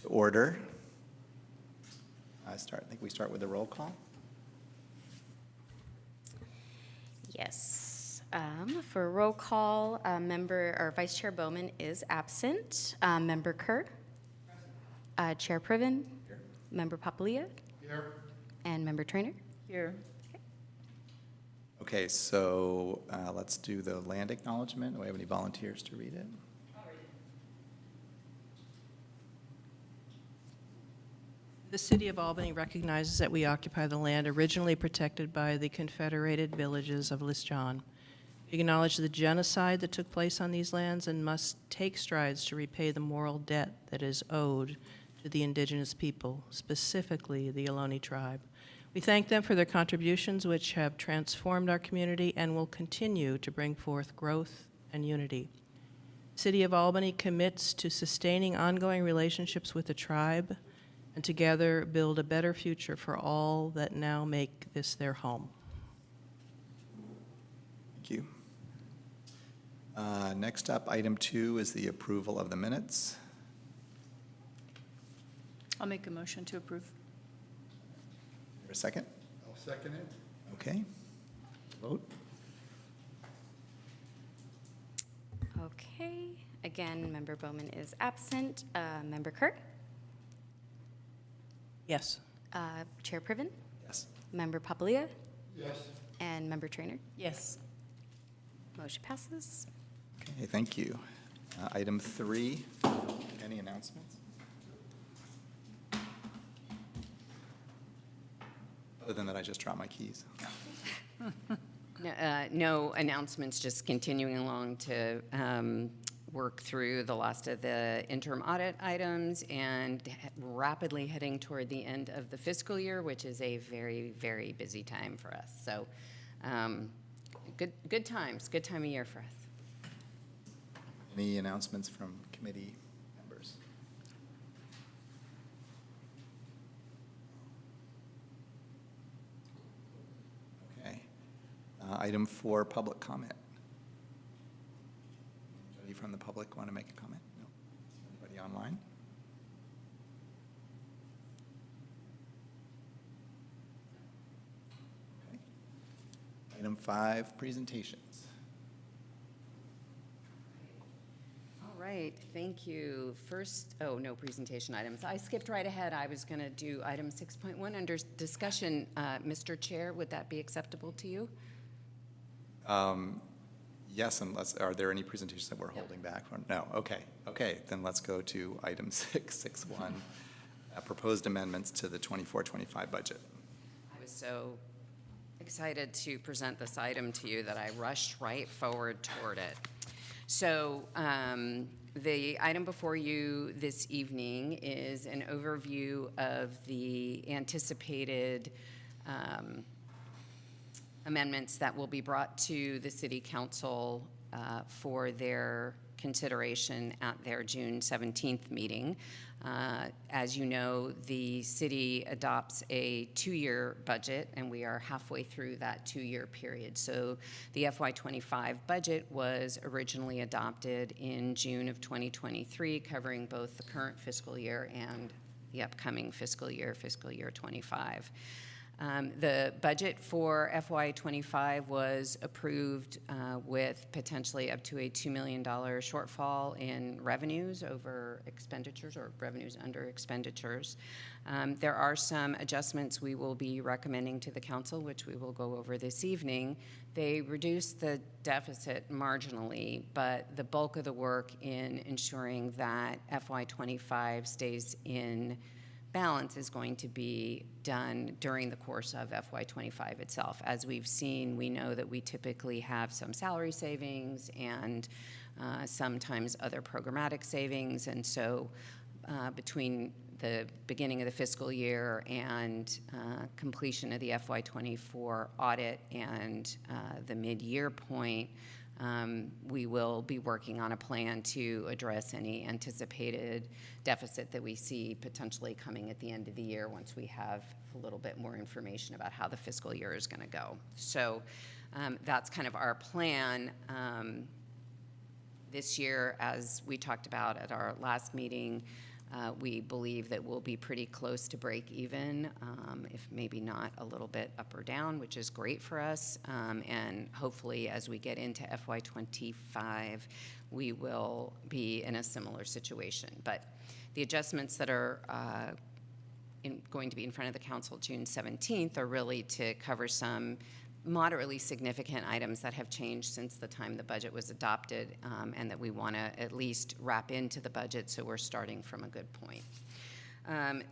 order. I think we start with the roll call. Yes. For roll call, Vice Chair Bowman is absent. Member Kerr? Chair Priven? Here. Member Papalia? Here. And Member Trainer? Here. Okay, so let's do the land acknowledgement. Do we have any volunteers to read it? The City of Albany recognizes that we occupy the land originally protected by the Confederated Villages of Lisjan. We acknowledge the genocide that took place on these lands and must take strides to repay the moral debt that is owed to the indigenous people, specifically the Ohlone tribe. We thank them for their contributions, which have transformed our community and will continue to bring forth growth and unity. The City of Albany commits to sustaining ongoing relationships with the tribe and together build a better future for all that now make this their home. Thank you. Next up, item 2 is the approval of the minutes. I'll make a motion to approve. Is there a second? I'll second it. Okay. Vote. Okay. Again, Member Bowman is absent. Member Kerr? Yes. Chair Priven? Yes. Member Papalia? Yes. And Member Trainer? Yes. Motion passes. Okay, thank you. Item 3, any announcements? Other than that, I just dropped my keys. No announcements, just continuing along to work through the last of the interim audit items and rapidly heading toward the end of the fiscal year, which is a very, very busy time for us. So good times, good time of year for us. Any announcements from committee members? Okay. Item 4, public comment. Anybody from the public want to make a comment? No? Anybody online? Okay. Item 5, presentations. All right, thank you. First, no presentation items. I skipped right ahead. I was going to do item 6.1 under discussion. Mr. Chair, would that be acceptable to you? Yes, unless, are there any presentations that we're holding back? No, okay. Okay, then let's go to item 6.1, proposed amendments to the 24-25 budget. I was so excited to present this item to you that I rushed right forward toward it. So the item before you this evening is an overview of the anticipated amendments that will be brought to the City Council for their consideration at their June 17th meeting. As you know, the city adopts a 2-year budget, and we are halfway through that 2-year period. So the FY25 budget was originally adopted in June of 2023, covering both the current fiscal year and the upcoming fiscal year 25. The budget for FY25 was approved with potentially up to a $2 million shortfall in revenues over expenditures or revenues under expenditures. There are some adjustments we will be recommending to the council, which we will go over this evening. They reduce the deficit marginally, but the bulk of the work in ensuring that FY25 stays in balance is going to be done during the course of FY25 itself. As we've seen, we know that we typically have some salary savings and sometimes other programmatic savings, and so between the beginning of the fiscal year and completion of the FY24 audit and the mid-year point, we will be working on a plan to address any anticipated deficit that we see potentially coming at the end of the year once we have a little bit more information about how the fiscal year is going to go. So that's kind of our plan. This year, as we talked about at our last meeting, We believe that we'll be pretty close to break even, if maybe not a little bit up or down, which is great for us. And hopefully, as we get into FY25, we will be in a similar situation. But the adjustments that are going to be in front of the council June 17th are really to cover some moderately significant items that have changed since the time the budget was adopted, and that we want to at least wrap into the budget so we're starting from a good point. On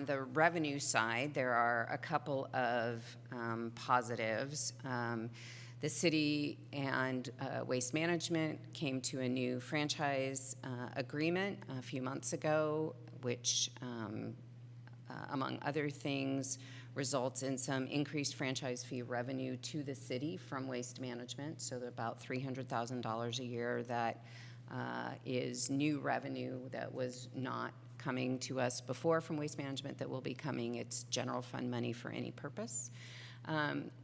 the revenue side, there are a couple of positives. The city and Waste Management came to a new franchise agreement a few months ago, which, among other things, results in some increased franchise fee revenue to the city from Waste Management. So about $300,000 a year that is new revenue that was not coming to us before from Waste Management that will be coming. It's general fund money for any purpose.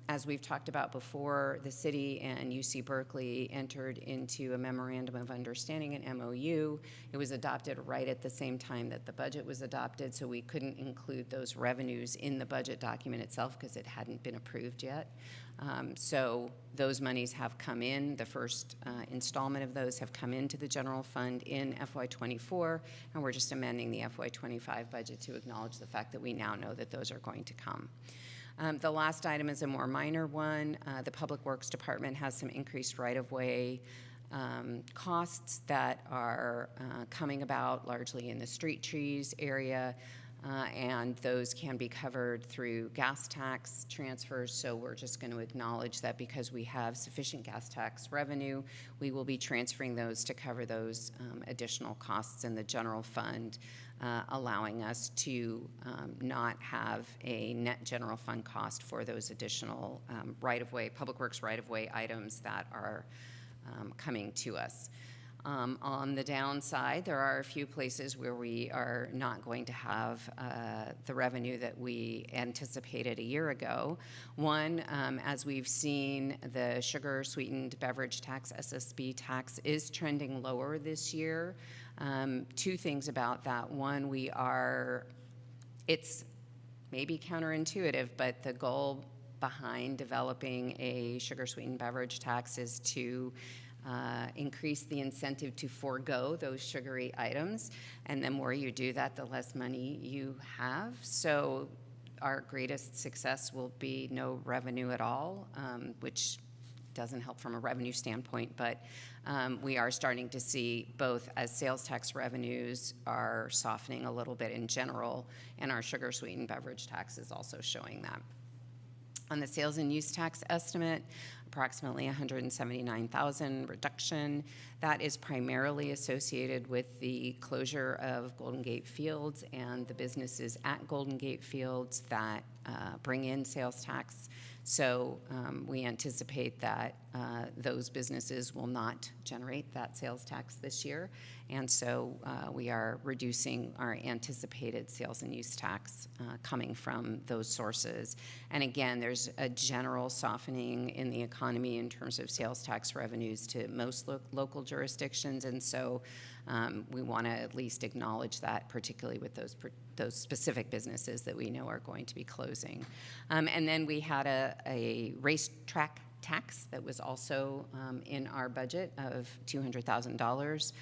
As we've talked about before, the city and UC Berkeley entered into a memorandum of understanding, an MOU. It was adopted right at the same time that the budget was adopted, so we couldn't include those revenues in the budget document itself because it hadn't been approved yet. So those monies have come in. The first installment of those have come into the general fund in FY24, and we're just amending the FY25 budget to acknowledge the fact that we now know that those are going to come. The last item is a more minor one. The Public Works Department has some increased right-of-way costs that are coming about largely in the street trees area, and those can be covered through gas tax transfers. So we're just going to acknowledge that because we have sufficient gas tax revenue, we will be transferring those to cover those additional costs in the general fund, allowing us to not have a net general fund cost for those additional right-of-way, public works right-of-way items that are coming to us. On the downside, there are a few places where we are not going to have the revenue that we anticipated a year ago. One, as we've seen, the sugar sweetened beverage tax, SSB tax, is trending lower this year. Two things about that. One, it's maybe counterintuitive, but the goal behind developing a sugar sweetened beverage tax is to increase the incentive to forego those sugary items. And the more you do that, the less money you have. So our greatest success will be no revenue at all, which doesn't help from a revenue standpoint, but we are starting to see both as sales tax revenues are softening a little bit in general, and our sugar sweetened beverage tax is also showing that. On the sales and use tax estimate, approximately $179,000 reduction. That is primarily associated with the closure of Golden Gate Fields and the businesses at Golden Gate Fields that bring in sales tax. So we anticipate that those businesses will not generate that sales tax this year. And so we are reducing our anticipated sales and use tax coming from those sources. And again, there's a general softening in the economy in terms of sales tax revenues to most local jurisdictions. And so we want to at least acknowledge that, particularly with those specific businesses that we know are going to be closing. And then we had a racetrack tax that was also in our budget of $200,000.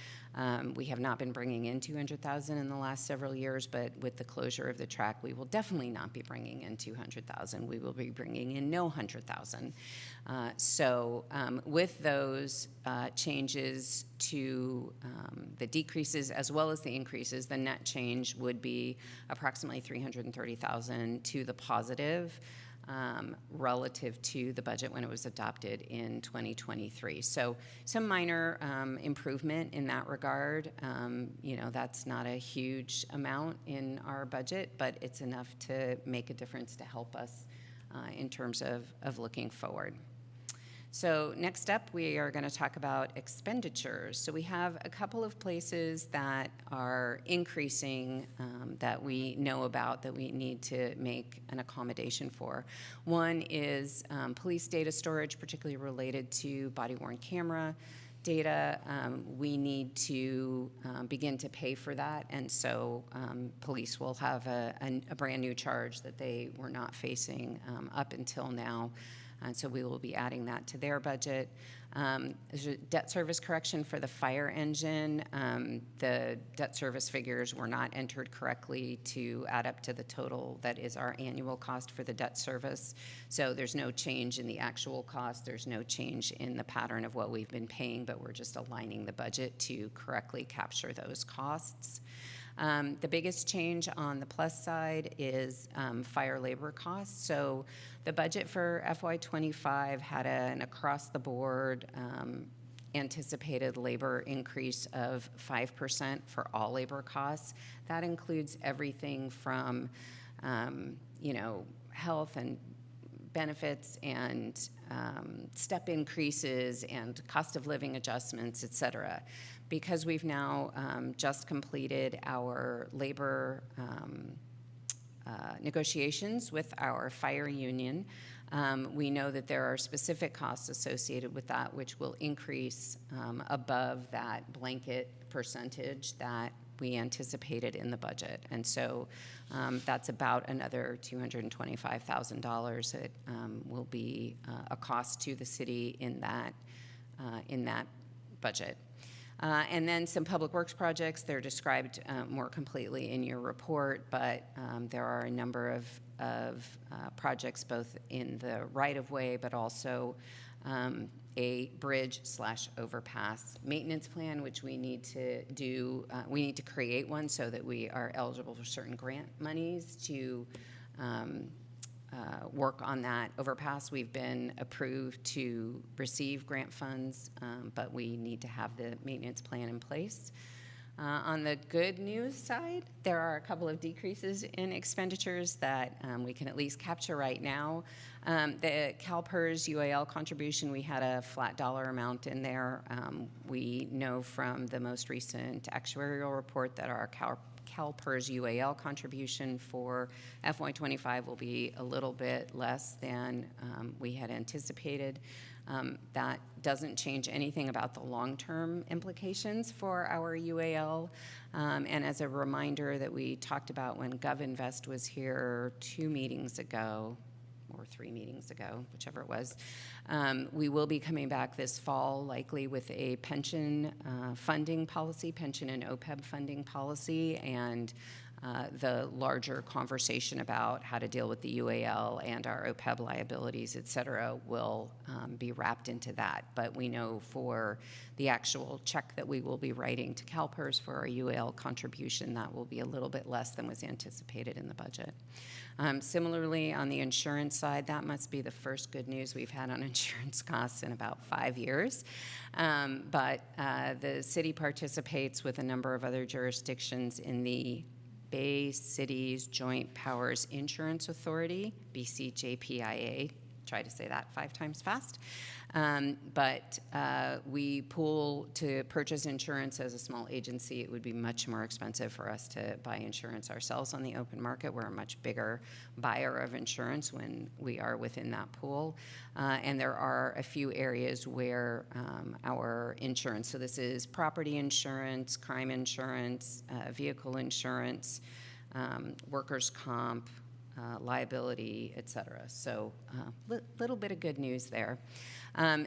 We have not been bringing in $200,000 in the last several years, but with the closure of the track, we will definitely not be bringing in $200,000. We will be bringing in no $100,000. So with those changes to the decreases as well as the increases, the net change would be approximately $330,000 to the positive. Relative to the budget when it was adopted in 2023. So some minor improvement in that regard. That's not a huge amount in our budget, but it's enough to make a difference to help us in terms of looking forward. So next up, we are going to talk about expenditures. So we have a couple of places that are increasing that we know about that we need to make an accommodation for. One is police data storage, particularly related to body-worn camera data, we need to begin to pay for that, and so police will have a brand-new charge that they were not facing up until now. And so we will be adding that to their budget. There's a debt service correction for the fire engine. The debt service figures were not entered correctly to add up to the total that is our annual cost for the debt service. So there's no change in the actual cost. There's no change in the pattern of what we've been paying, but we're just aligning the budget to correctly capture those costs. The biggest change on the plus side is fire labor costs. So the budget for FY25 had an across-the-board anticipated labor increase of 5% for all labor costs. That includes everything from, health and benefits and step increases and cost of living adjustments, et cetera. Because we've now just completed our labor negotiations with our fire union, we know that there are specific costs associated with that which will increase above that blanket percentage that we anticipated in the budget. And so that's about another $225,000 that will be a cost to the city in that budget. And then some public works projects. They're described more completely in your report, but there are a number of projects both in the right-of-way, but also a bridge/overpass maintenance plan, which we need to do. We need to create one so that we are eligible for certain grant monies to work on that overpass. We've been approved to receive grant funds, but we need to have the maintenance plan in place. On the good news side, there are a couple of decreases in expenditures that we can at least capture right now. The CalPERS UAL contribution, we had a flat dollar amount in there. We know from the most recent actuarial report that our CalPERS UAL contribution for FY25 will be a little bit less than we had anticipated. That doesn't change anything about the long-term implications for our UAL. And as a reminder that we talked about when GovInvest was here 2 meetings ago, or 3 meetings ago, whichever it was, we will be coming back this fall likely with a pension funding policy, pension and OPEB funding policy, and the larger conversation about how to deal with the UAL and our OPEB liabilities, et cetera, will be wrapped into that. But we know for the actual check that we will be writing to CalPERS for our UAL contribution, that will be a little bit less than was anticipated in the budget. Similarly, on the insurance side, that must be the first good news we've had on insurance costs in about 5 years. But the city participates with a number of other jurisdictions in the Bay Cities Joint Powers Insurance Authority, BCJPIA. Try to say that 5 times fast. But we pool to purchase insurance as a small agency. It would be much more expensive for us to buy insurance ourselves on the open market. We're a much bigger buyer of insurance when we are within that pool. And there are a few areas where our insurance, so this is property insurance, crime insurance, vehicle insurance, workers' comp, liability, et cetera. So little bit of good news there.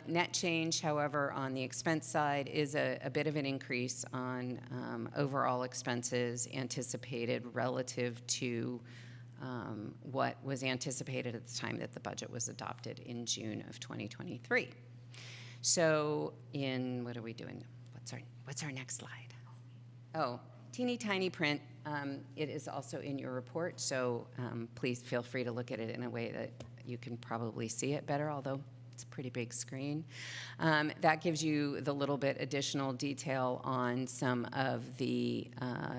Net change, however, on the expense side is a bit of an increase on overall expenses anticipated relative to what was anticipated at the time that the budget was adopted in June of 2023. So what are we doing? What's our next slide? Oh, teeny tiny print. It is also in your report, so please feel free to look at it in a way that you can probably see it better, although it's a pretty big screen. That gives you the little bit additional detail on some of the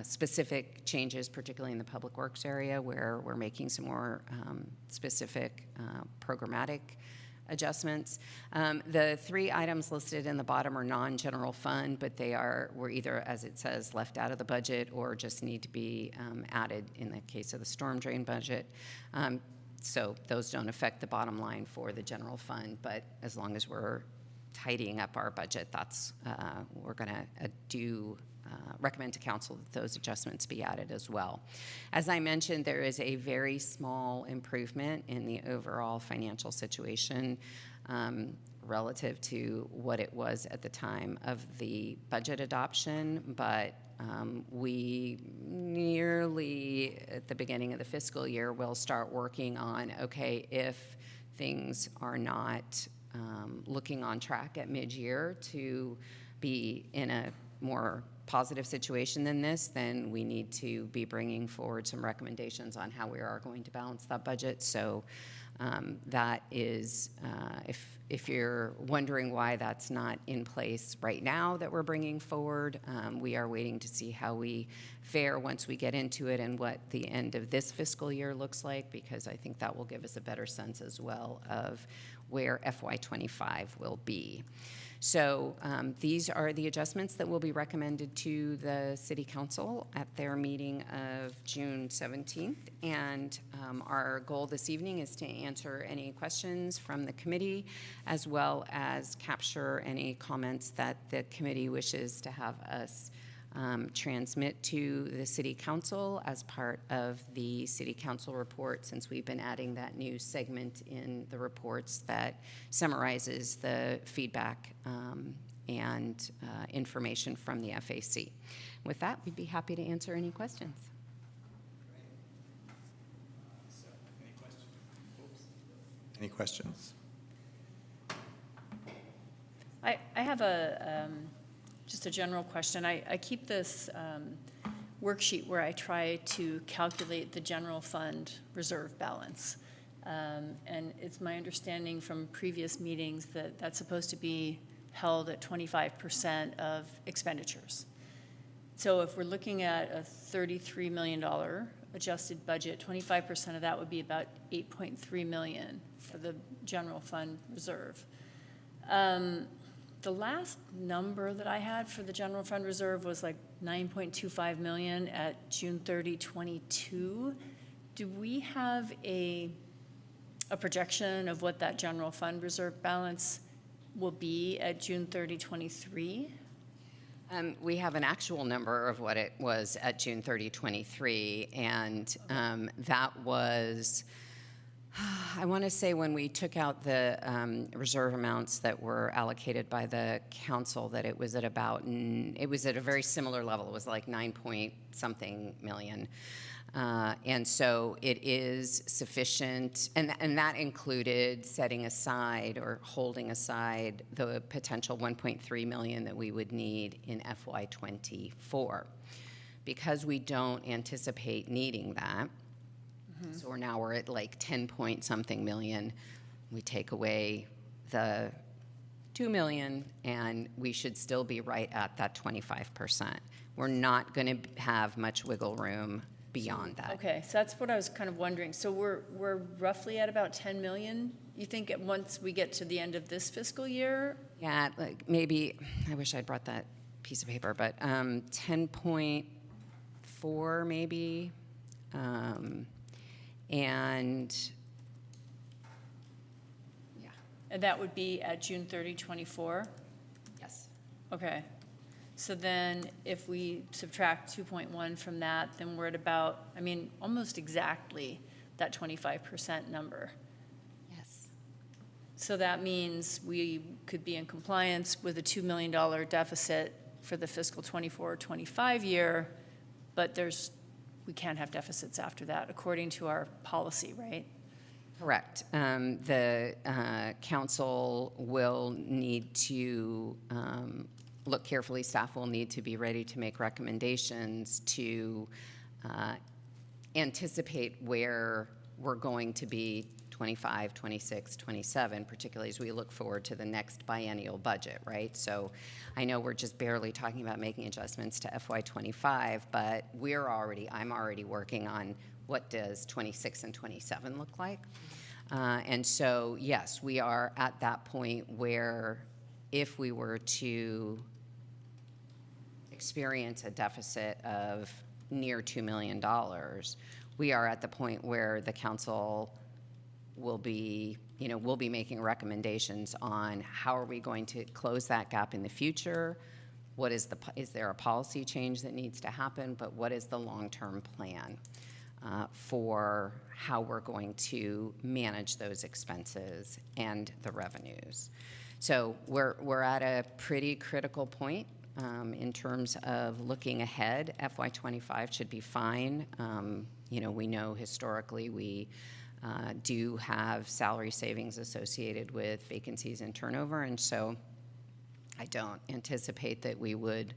specific changes, particularly in the public works area, where we're making some more specific programmatic adjustments. The 3 items listed in the bottom are non-general fund, but were either, as it says, left out of the budget or just need to be added in the case of the storm drain budget. So those don't affect the bottom line for the general fund, but as long as we're tidying up our budget, that's, we're going to recommend to council that those adjustments be added as well. As I mentioned, there is a very small improvement in the overall financial situation relative to what it was at the time of the budget adoption, but we nearly at the beginning of the fiscal year will start working on, okay, if things are not looking on track at mid-year to be in a more positive situation than this, then we need to be bringing forward some recommendations on how we are going to balance that budget. So that is, if you're wondering why that's not in place right now that we're bringing forward, we are waiting to see how we fare once we get into it and what the end of this fiscal year looks like, because I think that will give us a better sense as well of where FY25 will be. So these are the adjustments that will be recommended to the City Council at their meeting of June 17th. And our goal this evening is to answer any questions from the committee, as well as capture any comments that the committee wishes to have us transmit to the City Council as part of the City Council report, since we've been adding that new segment in the reports that summarizes the feedback and information from the FAC. With that, we'd be happy to answer any questions. Any questions? I have just a general question. I keep this worksheet where I try to calculate the general fund reserve balance. And it's my understanding from previous meetings that that's supposed to be held at 25% of expenditures. So if we're looking at a $33 million adjusted budget, 25% of that would be about $8.3 million for the general fund reserve. The last number that I had for the general fund reserve was like 9.25 million at June 30, 22. Do we have a projection of what that general fund reserve balance will be at June 30, 23? We have an actual number of what it was at June 30, 23, and that was, I want to say when we took out the reserve amounts that were allocated by the council, that it was at about, it was at a very similar level. It was like 9-point-something million. And so it is sufficient, and that included setting aside or holding aside the potential 1.3 million that we would need in FY24. Because we don't anticipate needing that, so we're at like 10-point-something million. We take away the 2 million, and we should still be right at that 25%. We're not going to have much wiggle room beyond that. Okay, so that's what I was kind of wondering. So we're roughly at about 10 million, you think, once we get to the end of this fiscal year? Yeah, like maybe, I wish I'd brought that piece of paper, but 10.4 maybe. And yeah. And that would be at June 30, 24? Yes. Okay. So then if we subtract 2.1 from that, then we're at about, I mean, almost exactly that 25% number. Yes. So that means we could be in compliance with a $2 million deficit for the fiscal 24-25 year, but we can't have deficits after that, according to our policy, right? Correct. The council will need to look carefully. Staff will need to be ready to make recommendations to anticipate where we're going to be 25, 26, 27, particularly as we look forward to the next biennial budget, right? So I know we're just barely talking about making adjustments to FY25, but I'm already working on what does 26 and 27 look like. And so, yes, we are at that point where if we were to experience a deficit of near $2 million, we are at the point where the council will be we'll be making recommendations on how are we going to close that gap in the future. What is there a policy change that needs to happen? But what is the long-term plan for how we're going to manage those expenses and the revenues? So we're at a pretty critical point in terms of looking ahead. FY25 should be fine. We know historically we do have salary savings associated with vacancies and turnover, and so I don't anticipate that we would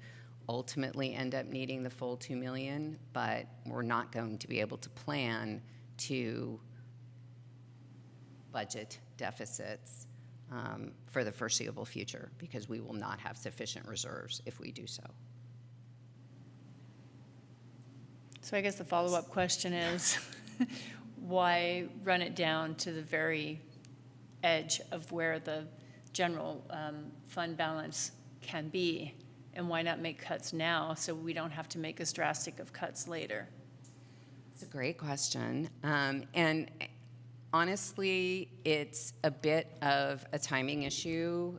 ultimately end up needing the full $2 million, but we're not going to be able to plan to budget deficits for the foreseeable future because we will not have sufficient reserves if we do so. So I guess the follow-up question is, why run it down to the very edge of where the general fund balance can be? And why not make cuts now so we don't have to make as drastic of cuts later? It's a great question. And honestly, it's a bit of a timing issue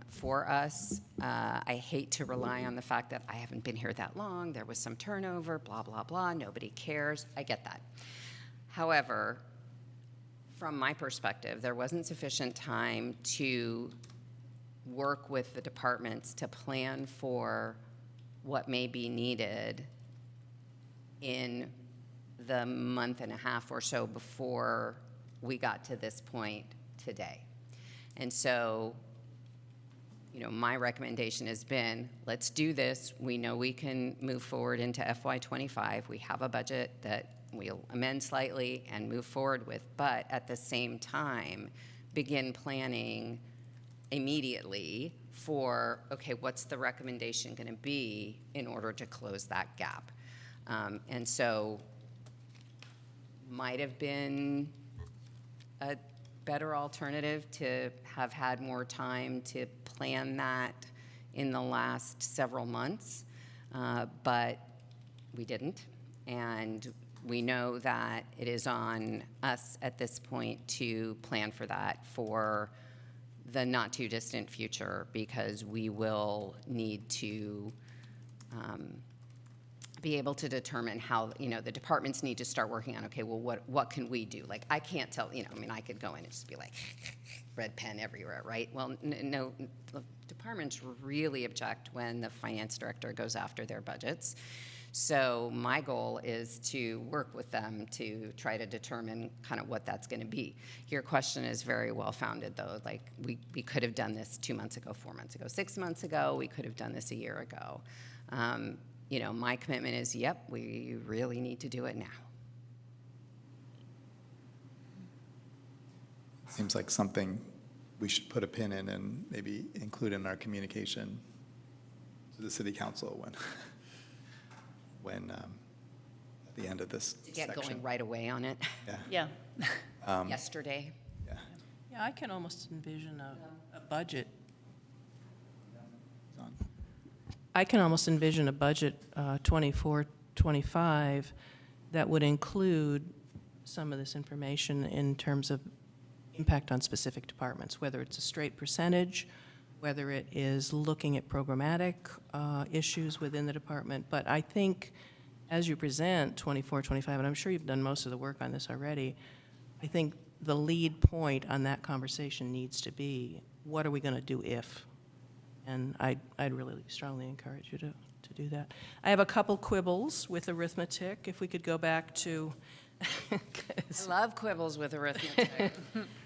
for us. I hate to rely on the fact that I haven't been here that long, there was some turnover, blah, blah, blah, nobody cares. I get that. However, from my perspective, there wasn't sufficient time to work with the departments to plan for what may be needed in the month and a half or so before we got to this point today. And so, my recommendation has been, let's do this. We know we can move forward into FY25. We have a budget that we'll amend slightly and move forward with, but at the same time, begin planning immediately for, okay, what's the recommendation going to be in order to close that gap? And so might have been a better alternative to have had more time to plan that in the last several months, but we didn't. And we know that it is on us at this point to plan for that for the not too distant future, because we will need to be able to determine how, the departments need to start working on, okay, well, what can we do? Like, I can't tell, I could go in and just be like, red pen everywhere, right? Well, no, the departments really object when the finance director goes after their budgets. So my goal is to work with them to try to determine kind of what that's going to be. Your question is very well founded, though. Like, we could have done this 2 months ago, 4 months ago, 6 months ago. We could have done this a year ago. My commitment is, yep, we really need to do it now. Seems like something we should put a pin in and maybe include in our communication to the city council when at the end of this To get section. going right away on it. Yeah. Yeah. Yesterday. Yeah. Yeah, I can almost envision a budget. It's on. I can almost envision a budget 24, 25 that would include some of this information in terms of impact on specific departments, whether it's a straight percentage, whether it is looking at programmatic issues within the department. But I think as you present 24, 25, and I'm sure you've done most of the work on this already, I think the lead point on that conversation needs to be, what are we going to do if? And I'd really strongly encourage you to do that. I have a couple quibbles with arithmetic. If we could go back to... I love quibbles with arithmetic.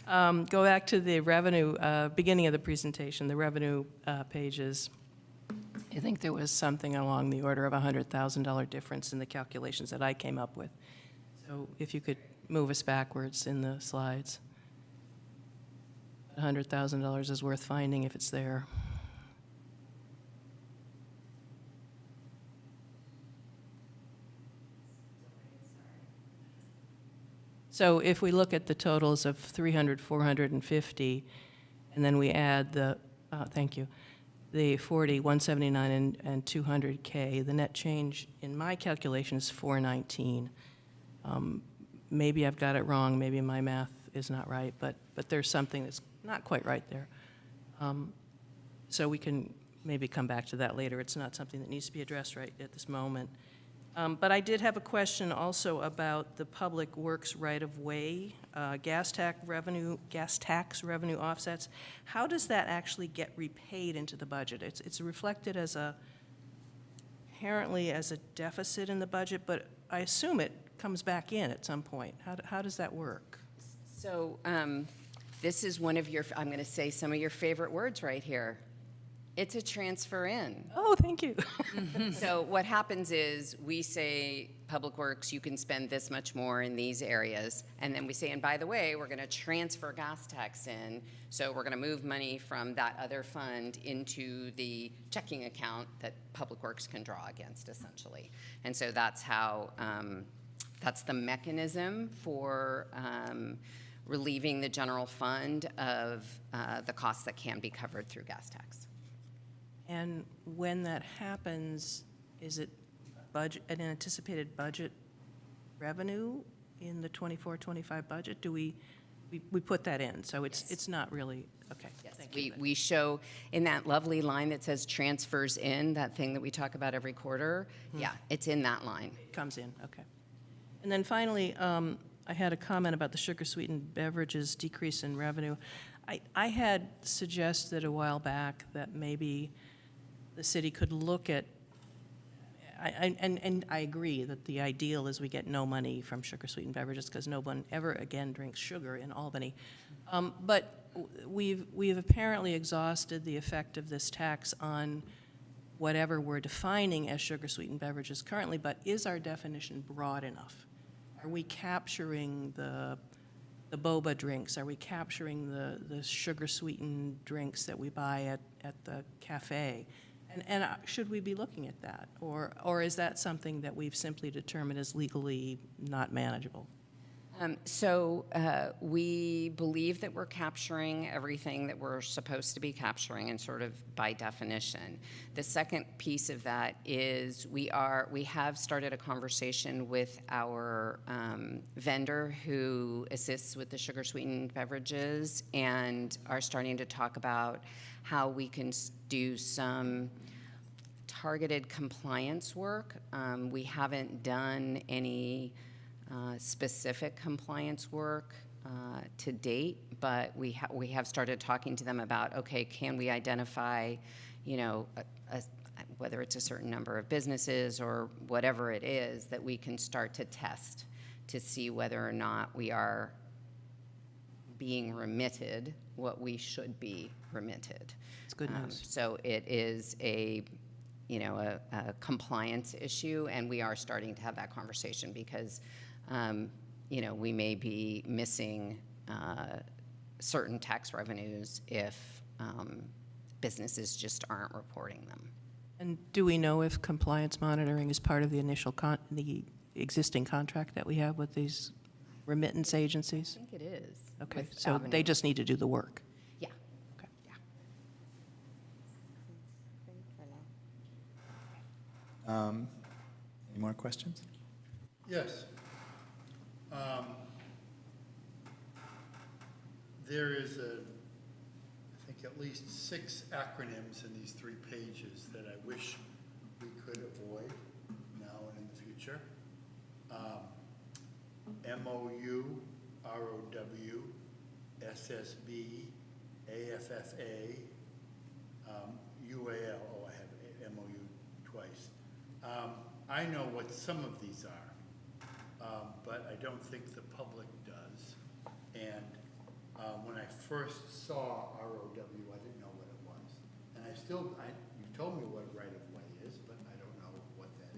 Go back to the revenue, beginning of the presentation, the revenue pages. I think there was something along the order of $100,000 difference in the calculations that I came up with. So if you could move us backwards in the slides. $100,000 is worth finding if it's there. So if we look at the totals of 300, 450, and then we add the, thank you, the 40, 179, and 200K, the net change in my calculation is 419. Maybe I've got it wrong, maybe my math is not right, but there's something that's not quite right there. So we can maybe come back to that later. It's not something that needs to be addressed right at this moment. But I did have a question also about the public works right-of-way, gas tax revenue offsets. How does that actually get repaid into the budget? It's reflected apparently as a deficit in the budget, but I assume it comes back in at some point. How does that work? So this is one of your, I'm going to say some of your favorite words right here. It's a transfer in. Oh, thank you. So what happens is we say, Public Works, you can spend this much more in these areas. And then we say, and by the way, we're going to transfer gas tax in. So we're going to move money from that other fund into the checking account that Public Works can draw against, essentially. And so that's how, that's the mechanism for relieving the general fund of the costs that can be covered through gas tax. And when that happens, is it an anticipated budget revenue in the 24-25 budget? Do we put that in? So it's not really, okay. Yes, Thank you. we show in that lovely line that says transfers in, that thing that we talk about every quarter. Yeah, it's in that line. It comes in, okay. And then finally, I had a comment about the sugar-sweetened beverages decrease in revenue. I had suggested a while back that maybe the city could look at, and I agree that the ideal is we get no money from sugar-sweetened beverages because no one ever again drinks sugar in Albany. But we've apparently exhausted the effect of this tax on whatever we're defining as sugar-sweetened beverages currently, but is our definition broad enough? Are we capturing the boba drinks? Are we capturing the sugar-sweetened drinks that we buy at the cafe? And should we be looking at that? Or is that something that we've simply determined is legally not manageable? So we believe that we're capturing everything that we're supposed to be capturing, and sort of by definition. The second piece of that is we have started a conversation with our vendor who assists with the sugar-sweetened beverages, and are starting to talk about how we can do some targeted compliance work. We haven't done any specific compliance work to date, but we have started talking to them about, okay, can we identify, you know, whether it's a certain number of businesses or whatever it is, that we can start to test to see whether or not we are being remitted what we should be remitted. It's good news. So it is a compliance issue, and we are starting to have that conversation because we may be missing certain tax revenues if businesses just aren't reporting them. And do we know if compliance monitoring is part of the initial the existing contract that we have with these remittance agencies? I think it is. Okay, with so Albany. they just need to do the work. Yeah. Okay. Yeah. Any more questions? Yes. There is I think at least 6 acronyms in these 3 pages that I wish we could avoid now and in the future. MOU, ROW, SSB, AFFA, UAL, oh, I have MOU twice. I know what some of these are, but I don't think the public does. And when I first saw ROW, I didn't know what it was. And you've told me what right-of-way is, but I don't know what that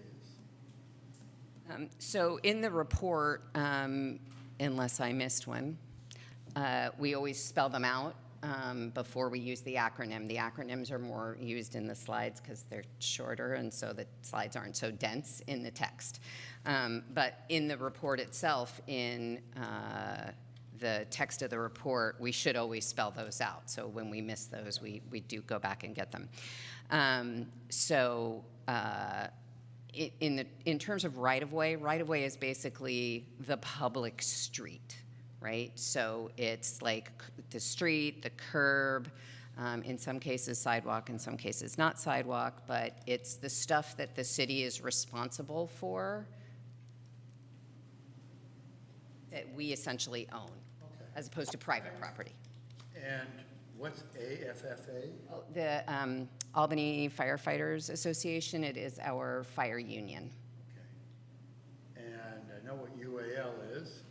is. So in the report, unless I missed one, we always spell them out before we use the acronym. The acronyms are more used in the slides because they're shorter, and so the slides aren't so dense in the text. But in the report itself, in the text of the report, we should always spell those out. So when we miss those, we do go back and get them. In terms of right-of-way is basically the public street, right? So it's like the street, the curb, in some cases sidewalk, in some cases not sidewalk, but it's the stuff that the city is responsible for that we essentially own, Okay. as opposed to private property. And what's AFFA? The Albany Firefighters Association, it is our fire union. Okay. And I know what UAL is.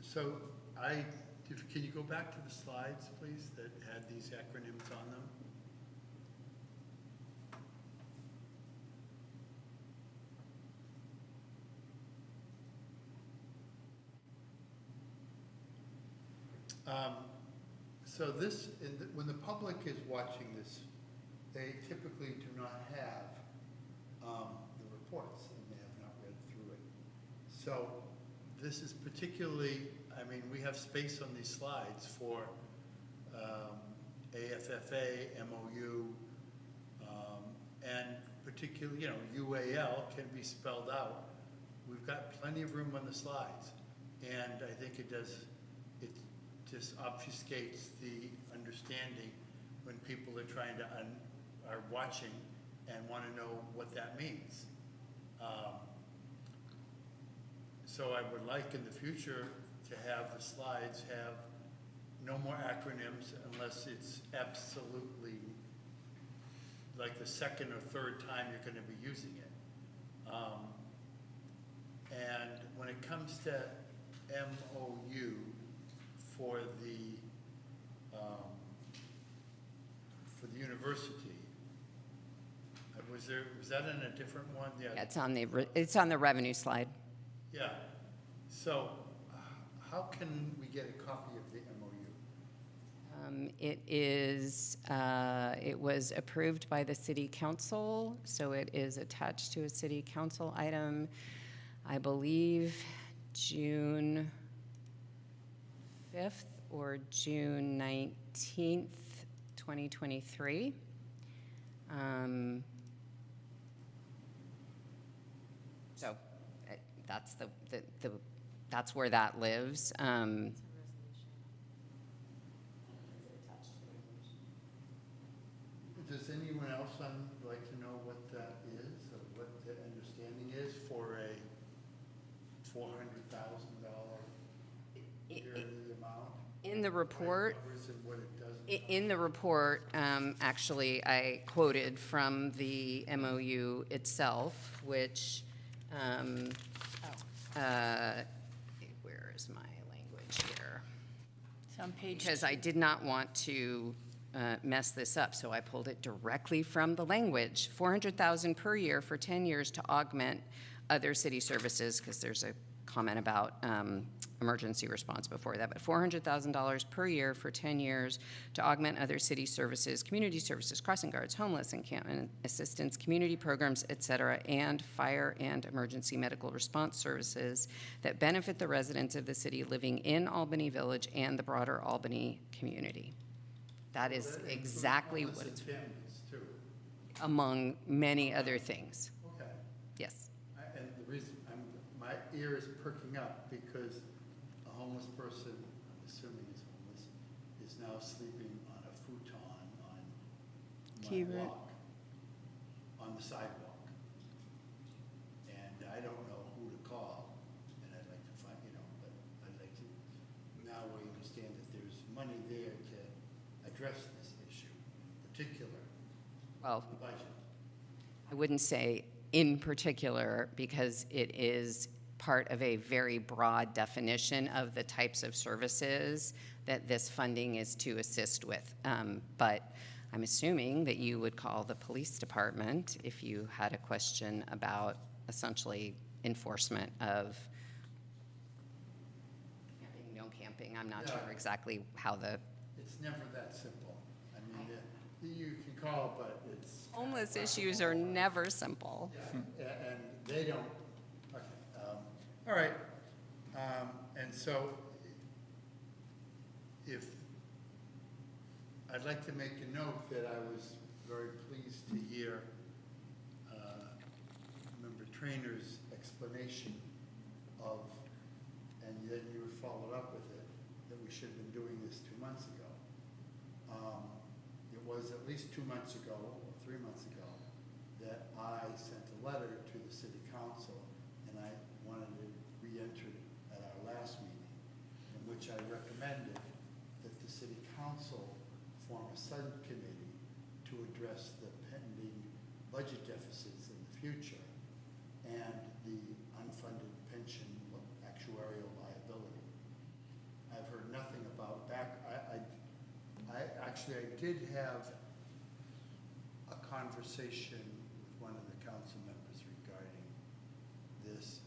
So can you go back to the slides, please, that had these acronyms on them? So this, when the public is watching this, they typically do not have the reports, and they have not read through it. So this is particularly, I mean, we have space on these slides for AFFA, MOU, and particularly, UAL can be spelled out. We've got plenty of room on the slides, and I think it just obfuscates the understanding when people are are watching and want to know what that means. So I would like in the future to have the slides have no more acronyms unless it's absolutely like the second or third time you're going to be using it. And when it comes to MOU for the university, was that in a different one? Yeah. It's on the revenue slide. Yeah. So how can we get a copy of the MOU? It was approved by the city council, so it is attached to a city council item, I believe June 5th or June 19th, 2023. So that's where that lives. Does anyone else like to know what that is, or what the understanding is for a $400,000 yearly amount? In the report, What it covers and what it doesn't? in the report, actually, I quoted from the MOU itself, which, where is my language here? It's on page Because I did not want to mess this up, so I pulled it directly from the language. $400,000 per year for 10 years to augment other city services, because there's a comment about emergency response before that, but $400,000 per year for 10 years to augment other city services, community services, crossing guards, homeless encampment assistance, community programs, et cetera, and fire and emergency medical response services that benefit the residents of the city living in Albany Village and the broader Albany community. That is That includes exactly homeless what it's, and families, too. among many other things. Okay. Yes. And the reason, my ear is perking up because a homeless person, I'm assuming is homeless, is now sleeping on a futon on Key my route. walk, on the sidewalk. And I don't know who to call, and I'd like to find, but I'd like to, now we understand that there's money there to address this issue, particular Well, budget. I wouldn't say in particular, because it is part of a very broad definition of the types of services that this funding is to assist with. But I'm assuming that you would call the police department if you had a question about essentially enforcement of camping, no camping. I'm not Yeah. sure exactly how the It's never that simple. I mean, you can call, but it's. homeless issues are never simple. Yeah, and they don't, okay, all right. And so I'd like to make a note that I was very pleased to hear Member Trainor's explanation of then you followed up with it, that we should have been doing this 2 months ago. It was at least 2 months ago, or 3 months ago, that I sent a letter to the city council, and I wanted it re-entered at our last meeting, in which I recommended that the city council form a subcommittee to address the pending budget deficits in the future and the unfunded pension actuarial liability. I've heard nothing about I did have a conversation with one of the council members regarding this.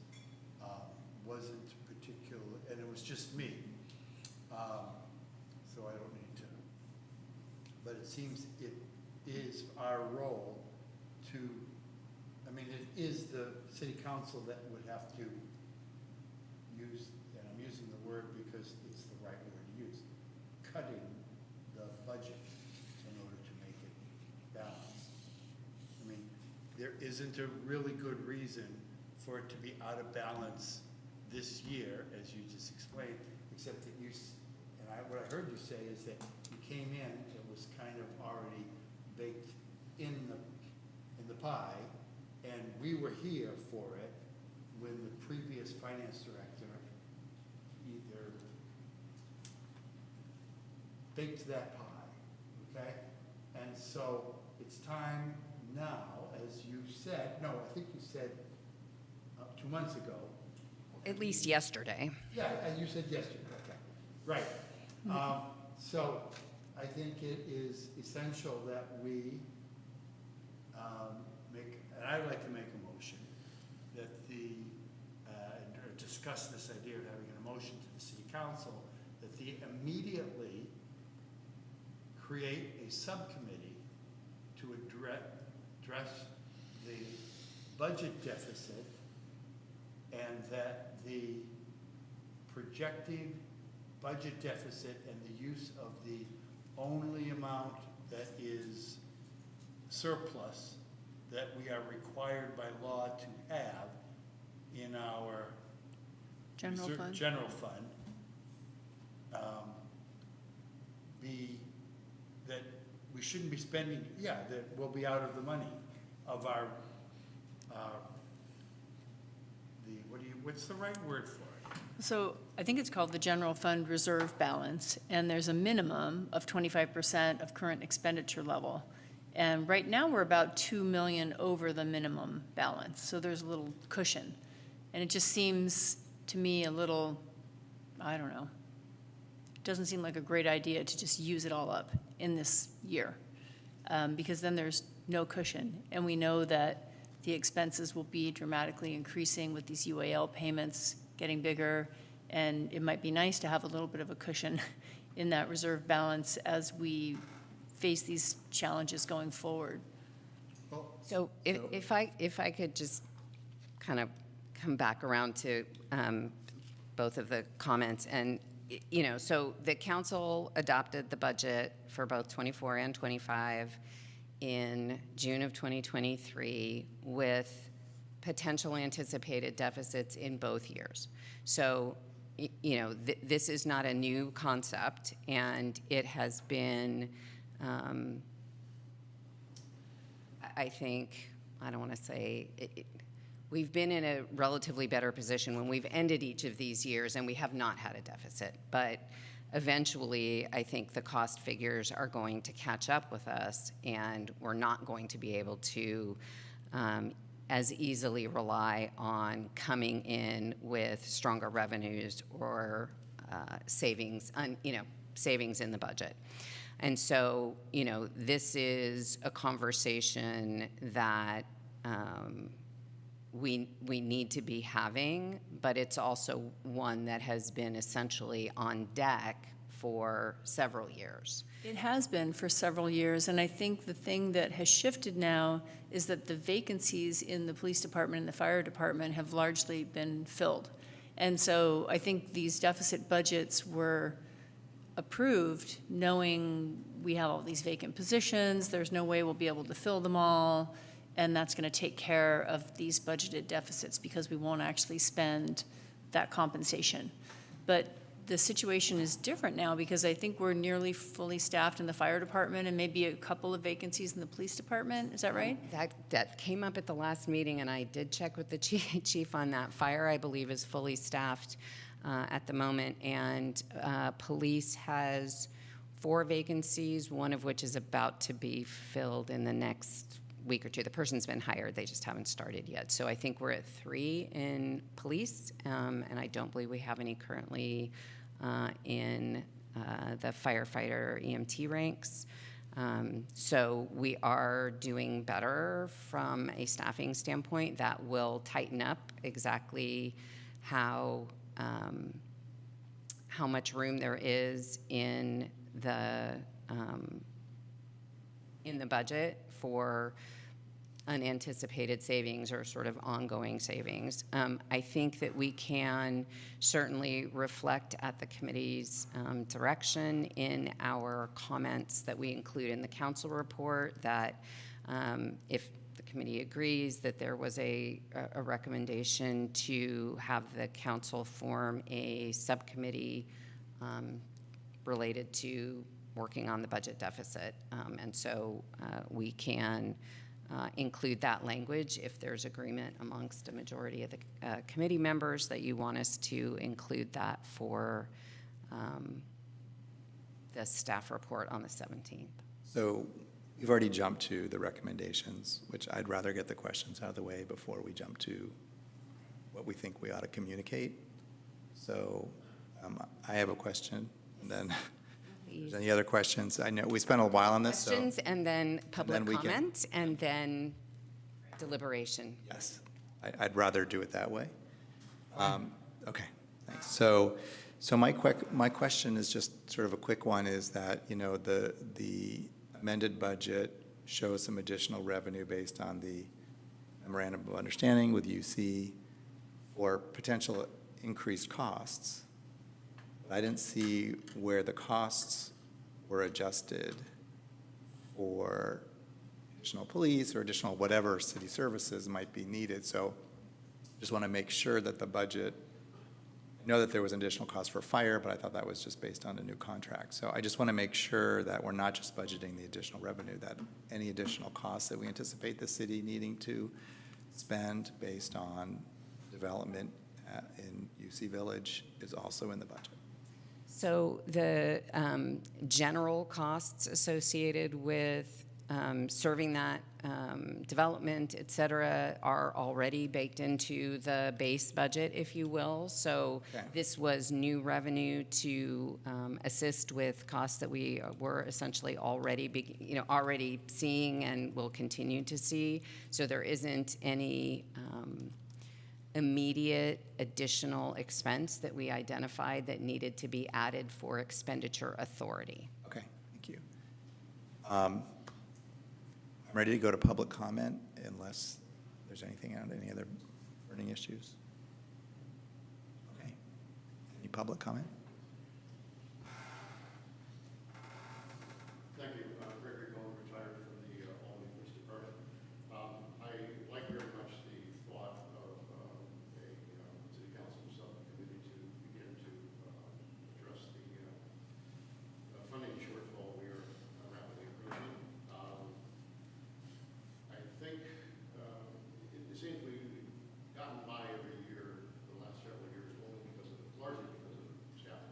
Wasn't particular, and it was just me. So I don't need to, but it seems it is our role to, I mean, it is the city council that would have to use, and I'm using the word because it's the right word to use, cutting the budget in order to make it balanced. I mean, there isn't a really good reason for it to be out of balance this year, as you just explained, except that what I heard you say is that you came in, it was kind of already baked in the pie, and we were here for it when the previous finance director either baked that pie, okay? And so it's time now, as you said, no, I think you said 2 months ago. At least yesterday. Yeah, as you said yesterday, okay, right. So I think it is essential that we and I'd like to make a motion that and discuss this idea of having an motion to the city council, that they immediately create a subcommittee to address the budget deficit, and that the projected budget deficit and the use of the only amount that is surplus that we are required by law to have in our General fund? General fund, be that we shouldn't be spending, that we'll be out of the money of our what's the right word for it? So I think it's called the general fund reserve balance, and there's a minimum of 25% of current expenditure level. And right now, we're about 2 million over the minimum balance, so there's a little cushion. And it just seems to me a little, I don't know, it doesn't seem like a great idea to just use it all up in this year, because then there's no cushion. And we know that the expenses will be dramatically increasing with these UAL payments getting bigger, and it might be nice to have a little bit of a cushion in that reserve balance as we face these challenges going forward. So if I could just kind of come back around to both of the comments, and so the council adopted the budget for both 24 and 25 in June of 2023 with potential anticipated deficits in both years. So, this is not a new concept, and it has been, I think, I don't want to say, we've been in a relatively better position when we've ended each of these years and we have not had a deficit. But eventually, I think the cost figures are going to catch up with us, and we're not going to be able to as easily rely on coming in with stronger revenues or savings in the budget. And so, this is a conversation that we need to be having, but it's also one that has been essentially on deck for several years. It has been for several years, and I think the thing that has shifted now is that the vacancies in the police department and the fire department have largely been filled. And so I think these deficit budgets were approved knowing we have all these vacant positions, there's no way we'll be able to fill them all, and that's going to take care of these budgeted deficits because we won't actually spend that compensation. But the situation is different now because I think we're nearly fully staffed in the fire department and maybe a couple of vacancies in the police department. Is that right? That came up at the last meeting, and I did check with the chief on that. Fire, I believe, is fully staffed at the moment, and police has 4 vacancies, one of which is about to be filled in the next week or two. The person's been hired, they just haven't started yet. So I think we're at 3 in police, and I don't believe we have any currently in the firefighter EMT ranks. So we are doing better from a staffing standpoint. That will tighten up exactly how much room there is in the budget for unanticipated savings or sort of ongoing savings. I think that we can certainly reflect at the committee's direction in our comments that we include in the council report that if the committee agrees that there was a recommendation to have the council form a subcommittee related to working on the budget deficit. And so we can include that language if there's agreement amongst a majority of the committee members that you want us to include that for the staff report on the 17th. So we've already jumped to the recommendations, which I'd rather get the questions out of the way before we jump to what we think we ought to communicate. So I have a question, and then if there's any other questions? I know we spent a while on this, so. Questions and then public we can- comment and then deliberation. Yes, I'd rather do it that way. Okay, thanks. So my question is just sort of a quick one, is that, you know, the amended budget shows some additional revenue based on the memorandum of understanding with UC for potential increased costs. I didn't see where the costs were adjusted for additional police or additional whatever city services might be needed. So just want to make sure that the budget, I know that there was an additional cost for fire, but I thought that was just based on a new contract. So I just want to make sure that we're not just budgeting the additional revenue, that any additional costs that we anticipate the city needing to spend based on development in UC Village is also in the budget. So the general costs associated with serving that development, et cetera, are already baked into the base budget, if you will. So Okay. This was new revenue to assist with costs that we were essentially already, already seeing and will continue to see. So there isn't any immediate additional expense that we identified that needed to be added for expenditure authority. Okay, thank you. I'm ready to go to public comment unless there's anything on any other burning issues. Okay. Any public comment? Thank you. Gregory Cohen, retired from the Albany Police Department. I like very much the thought of a city council subcommittee to begin to address the funding shortfall we are rapidly approaching. I think it seems we've gotten by every year the last several years only largely because of staff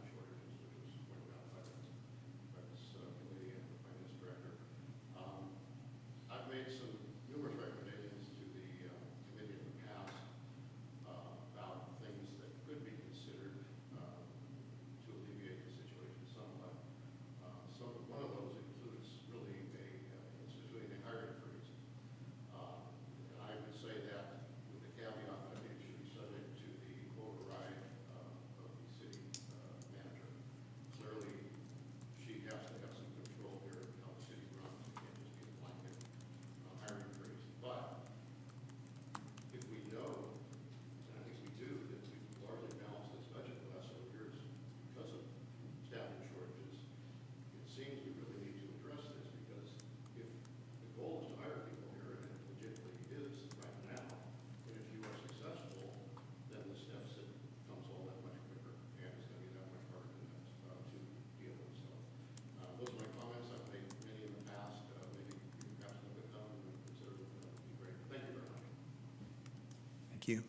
Thank you.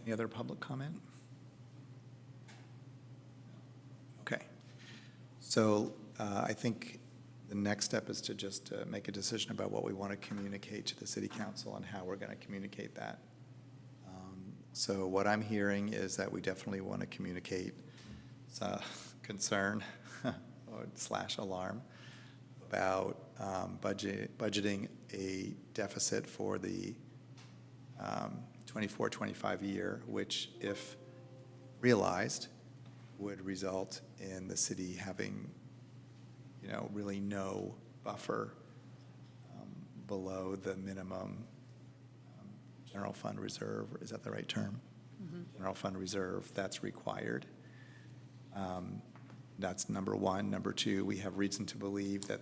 Any other public comment? Okay. So I think the next step is to just make a decision about what we want to communicate to the city council and how we're going to communicate that. So what I'm hearing is that we definitely want to communicate concern or / alarm about budgeting a deficit for the 24-25 year, which, if realized, would result in the city having, really no buffer below the minimum general fund reserve. Is that the right term? Mm-hmm. General fund reserve that's required. That's number one. Number two, we have reason to believe that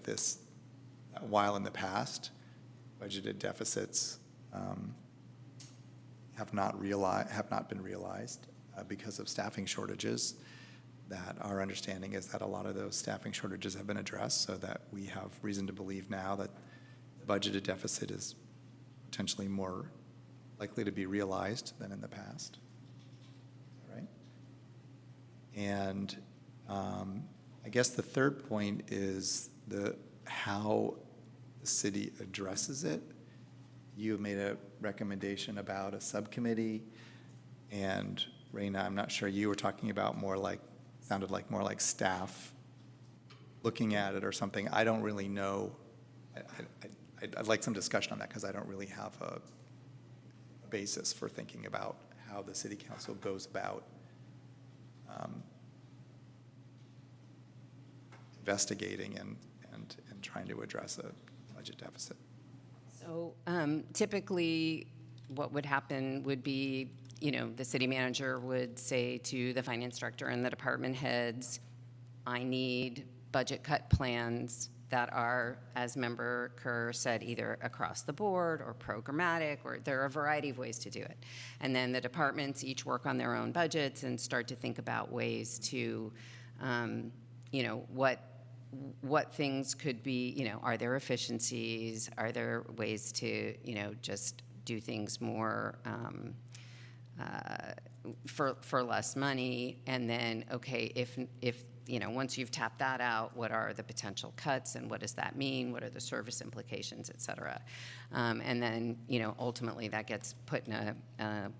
while in the past, budgeted deficits have not been realized because of staffing shortages, that our understanding is that a lot of those staffing shortages have been addressed, so that we have reason to believe now that the budgeted deficit is potentially more likely to be realized than in the past. All right? And I guess the third point is how the city addresses it. You have made a recommendation about a subcommittee, and Raina, I'm not sure, you were talking about sounded like more like staff looking at it or something. I don't really know. I'd like some discussion on that, because I don't really have a basis for thinking about how the city council goes about investigating and trying to address a budget deficit. So typically, what would happen would be, the city manager would say to the finance director and the department heads, I need budget cut plans that are, as Member Kerr said, either across the board or programmatic, or there are a variety of ways to do it. And then the departments each work on their own budgets and start to think about ways to, what things could be, are there efficiencies? Are there ways to, just do things more for less money? And then, okay, if once you've tapped that out, what are the potential cuts, and what does that mean? What are the service implications, et cetera? And then, ultimately that gets put in a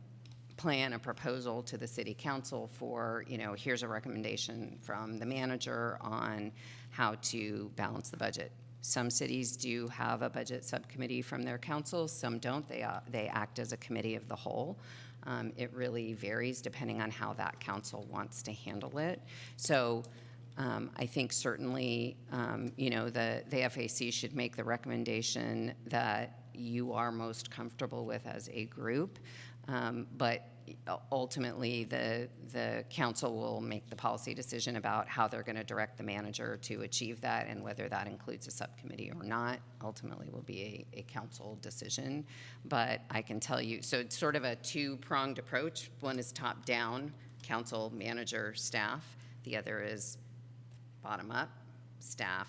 plan, a proposal to the city council for, here's a recommendation from the manager on how to balance the budget. Some cities do have a budget subcommittee from their council, some don't. They act as a committee of the whole. It really varies depending on how that council wants to handle it. So I think certainly, the FAC should make the recommendation that you are most comfortable with as a group. But ultimately, the council will make the policy decision about how they're going to direct the manager to achieve that, and whether that includes a subcommittee or not ultimately will be a council decision. But I can tell you, so it's sort of a two-pronged approach. One is top-down, council, manager, staff. The other is bottom-up, staff,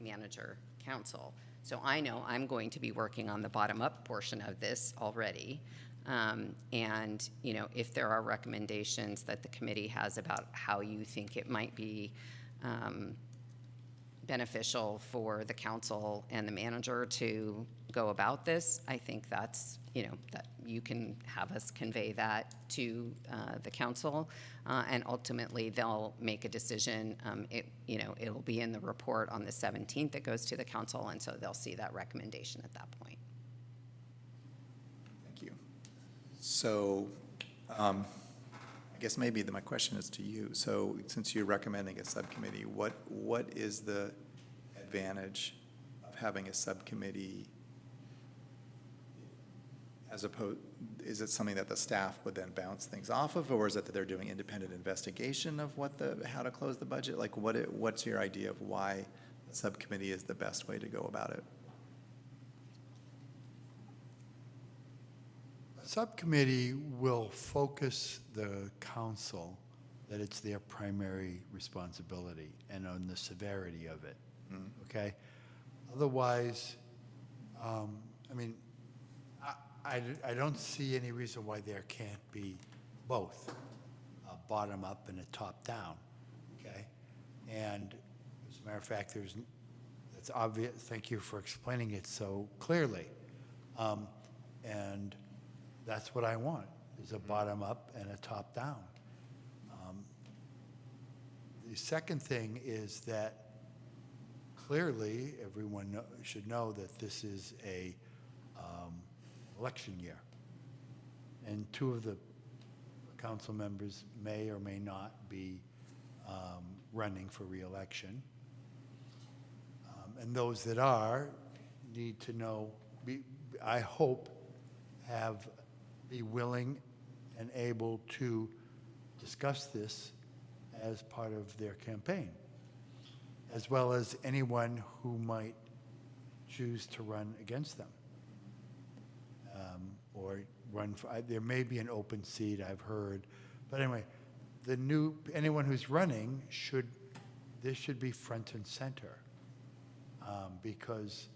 manager, council. So I know I'm going to be working on the bottom-up portion of this already. And, if there are recommendations that the committee has about how you think it might be beneficial for the council and the manager to go about this, I think that's, that you can have us convey that to the council, and ultimately they'll make a decision. It'll be in the report on the 17th that goes to the council, and so they'll see that recommendation at that point. So I guess maybe my question is to you. So since you're recommending a subcommittee, what is the advantage of having a subcommittee, as opposed, is it something that the staff would then bounce things off of, or is it that they're doing independent investigation of how to close the budget? Like what's your idea of why a subcommittee is the best way to go about it? Subcommittee will focus the council that it's their primary responsibility and on the severity of it, okay? Otherwise, I don't see any reason why there can't be both, a bottom-up and a top-down, okay? And as a matter of fact, it's obvious, thank you for explaining it so clearly. And that's what I want, is a bottom-up and a top-down. The second thing is that clearly, everyone should know that this is a election year. And two of the council members may or may not be running for reelection. And those that are need to know, I hope, be willing and able to discuss this as part of their campaign, as well as anyone who might choose to run against them. Or run for, there may be an open seat, I've heard. But anyway, anyone who's running this should be front and center. Because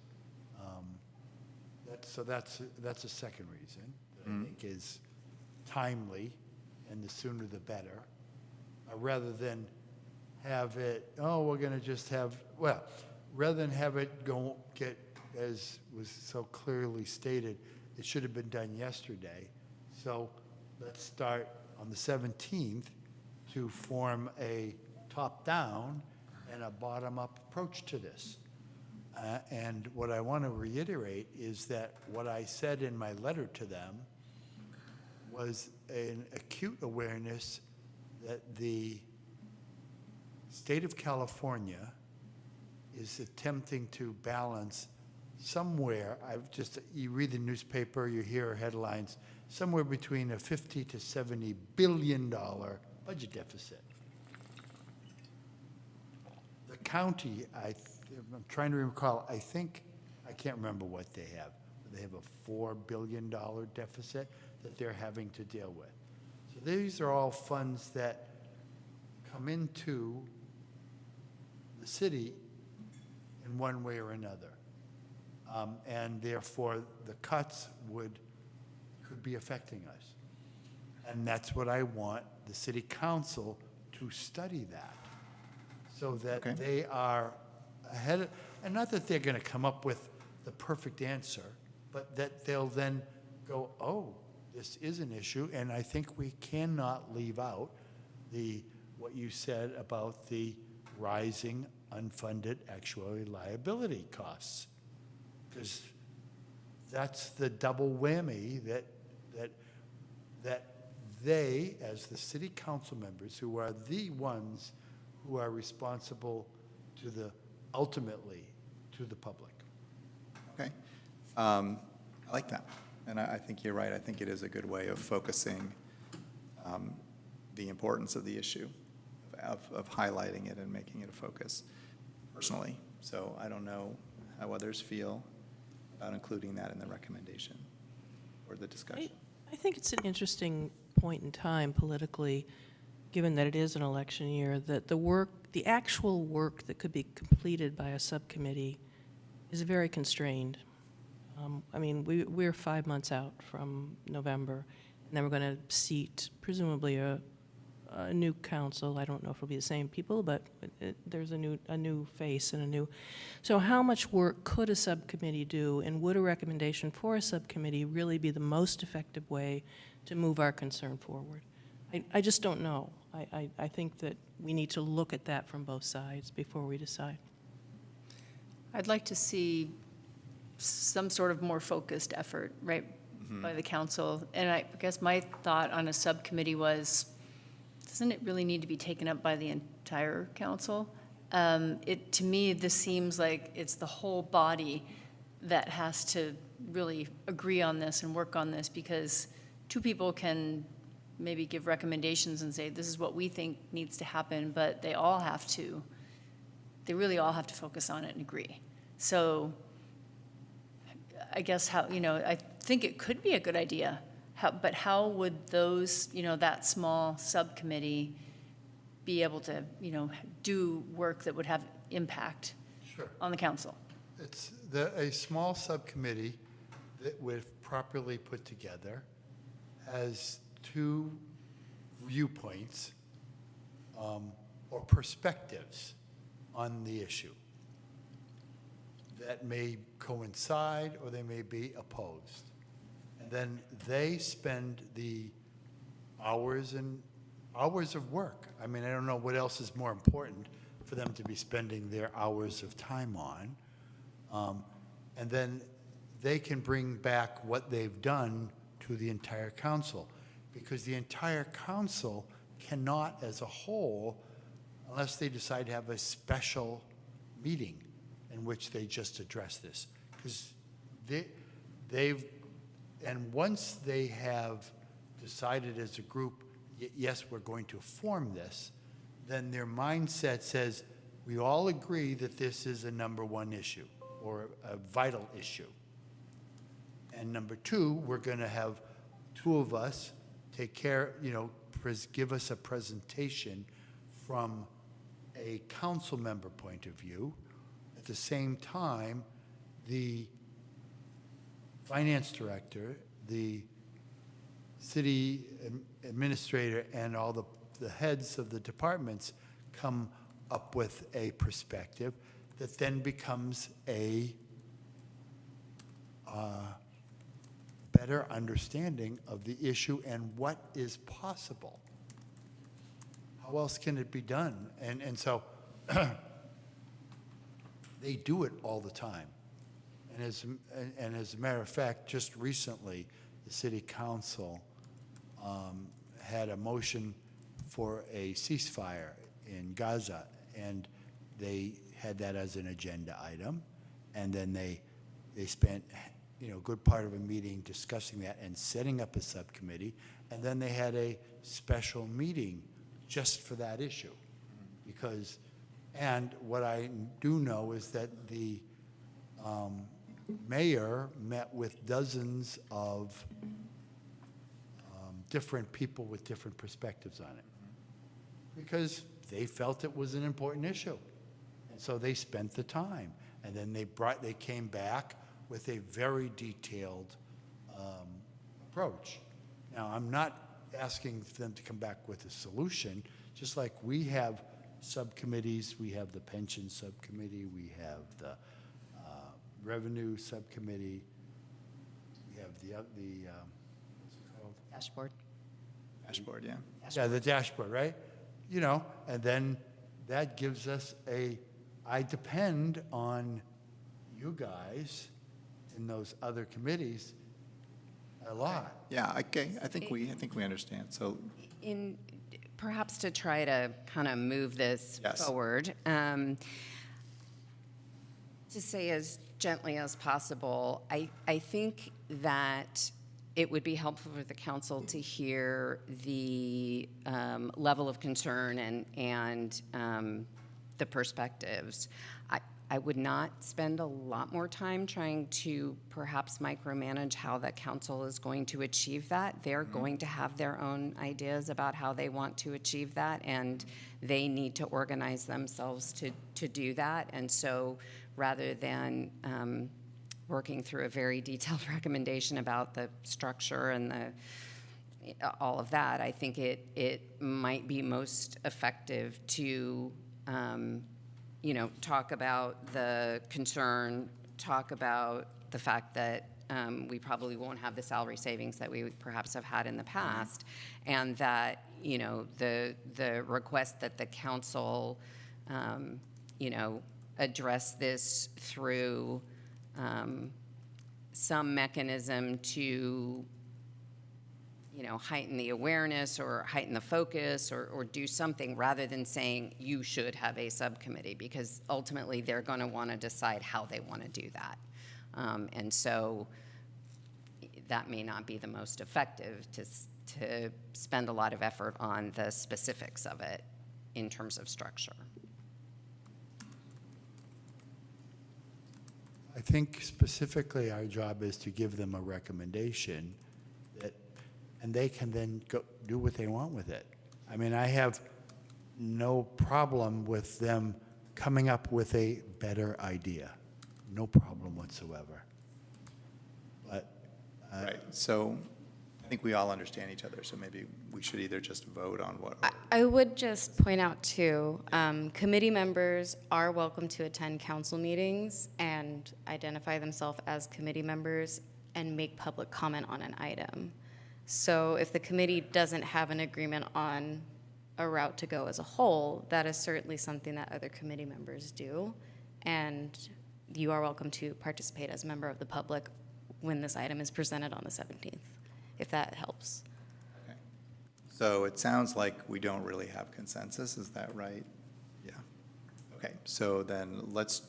that's a second reason that I think is timely, and the sooner the better, rather than have it, we're going to just have, rather than have it get, as was so clearly stated, it should have been done yesterday. So let's start on the 17th to form a top-down and a bottom-up approach to this. And what I want to reiterate is that what I said in my letter to them was an acute awareness that the state of California is attempting to balance somewhere, you read the newspaper, you hear headlines, somewhere between a $50 to $70 billion budget deficit. The county, I'm trying to recall, I can't remember what they have. They have a $4 billion deficit that they're having to deal with. So these are all funds that come into the city in one way or another. And therefore, the cuts could be affecting us. And that's what I want the city council to study that, so that they are ahead, and not that they're going to come up with the perfect answer, but that they'll then go, this is an issue, and I think we cannot leave out what you said about the rising unfunded actuarial liability costs. Because that's the double whammy that they, as the city council members, who are the ones who are responsible ultimately to the public. Okay. I like that. And I think you're right. I think it is a good way of focusing the importance of the issue, of highlighting it and making it a focus personally. So I don't know how others feel about including that in the recommendation or the discussion. I think it's an interesting point in time politically, given that it is an election year, that the actual work that could be completed by a subcommittee is very constrained. We're 5 months out from November, and then we're going to seat presumably a new council. I don't know if it'll be the same people, but there's a new face and a new. So how much work could a subcommittee do, and would a recommendation for a subcommittee really be the most effective way to move our concern forward? I just don't know. I think that we need to look at that from both sides before we decide. I'd like to see some sort of more focused effort, right, by the council. And I guess my thought on a subcommittee was, doesn't it really need to be taken up by the entire council? To me, this seems like it's the whole body that has to really agree on this and work on this, because two people can maybe give recommendations and say, this is what we think needs to happen, but they really all have to focus on it and agree. So I guess I think it could be a good idea. But how would those, that small subcommittee be able to, do work that would have impact on the council? It's a small subcommittee that with properly put together, has two viewpoints or perspectives on the issue that may coincide or they may be opposed. And then they spend the hours and hours of work. I mean, I don't know what else is more important for them to be spending their hours of time on. And then they can bring back what they've done to the entire council, because the entire council cannot, as a whole, unless they decide to have a special meeting in which they just address this. Because and once they have decided as a group, yes, we're going to form this, then their mindset says, we all agree that this is a number one issue or a vital issue. And number two, we're going to have two of us take care, give us a presentation from a council member point of view. At the same time, the finance director, the city administrator, and all the heads of the departments come up with a perspective that then becomes a better understanding of the issue and what is possible. How else can it be done? And so they do it all the time. And as a matter of fact, just recently, the city council had a motion for a ceasefire in Gaza, and they had that as an agenda item, and then they spent a good part of a meeting discussing that and setting up a subcommittee, and then they had a special meeting just for that issue. And what I do know is that the mayor met with dozens of different people with different perspectives on it, because they felt it was an important issue. And so they spent the time, and then they came back with a very detailed approach. Now, I'm not asking them to come back with a solution, just like we have subcommittees. We have the pension subcommittee, we have the revenue subcommittee, we have the what's it called? Dashboard. Dashboard, yeah. Yeah, the dashboard, right? And then that gives us I depend on you guys in those other committees a lot. Yeah, okay, I think we understand. So, Perhaps to try to kind of move this Yes. forward, to say as gently as possible, I think that it would be helpful for the council to hear the level of concern and the perspectives. I would not spend a lot more time trying to perhaps micromanage how the council is going to achieve that. They're going to have their own ideas about how they want to achieve that, and they need to organize themselves to do that. And so rather than working through a very detailed recommendation about the structure and all of that, I think it might be most effective to talk about the concern, talk about the fact that we probably won't have the salary savings that we perhaps have had in the past, and that, the request that the council, address this through some mechanism to heighten the awareness or heighten the focus or do something, rather than saying you should have a subcommittee, because ultimately they're going to want to decide how they want to do that. And so that may not be the most effective to spend a lot of effort on the specifics of it in terms of structure. I think specifically our job is to give them a recommendation and they can then go do what they want with it. I mean, I have no problem with them coming up with a better idea. No problem whatsoever. But Right, so I think we all understand each other, so maybe we should either just vote on what. I would just point out too, committee members are welcome to attend council meetings and identify themselves as committee members and make public comment on an item. So if the committee doesn't have an agreement on a route to go as a whole, that is certainly something that other committee members do. And you are welcome to participate as a member of the public when this item is presented on the 17th, if that helps. Okay. So it sounds like we don't really have consensus, is that right? Yeah. Okay, so then let's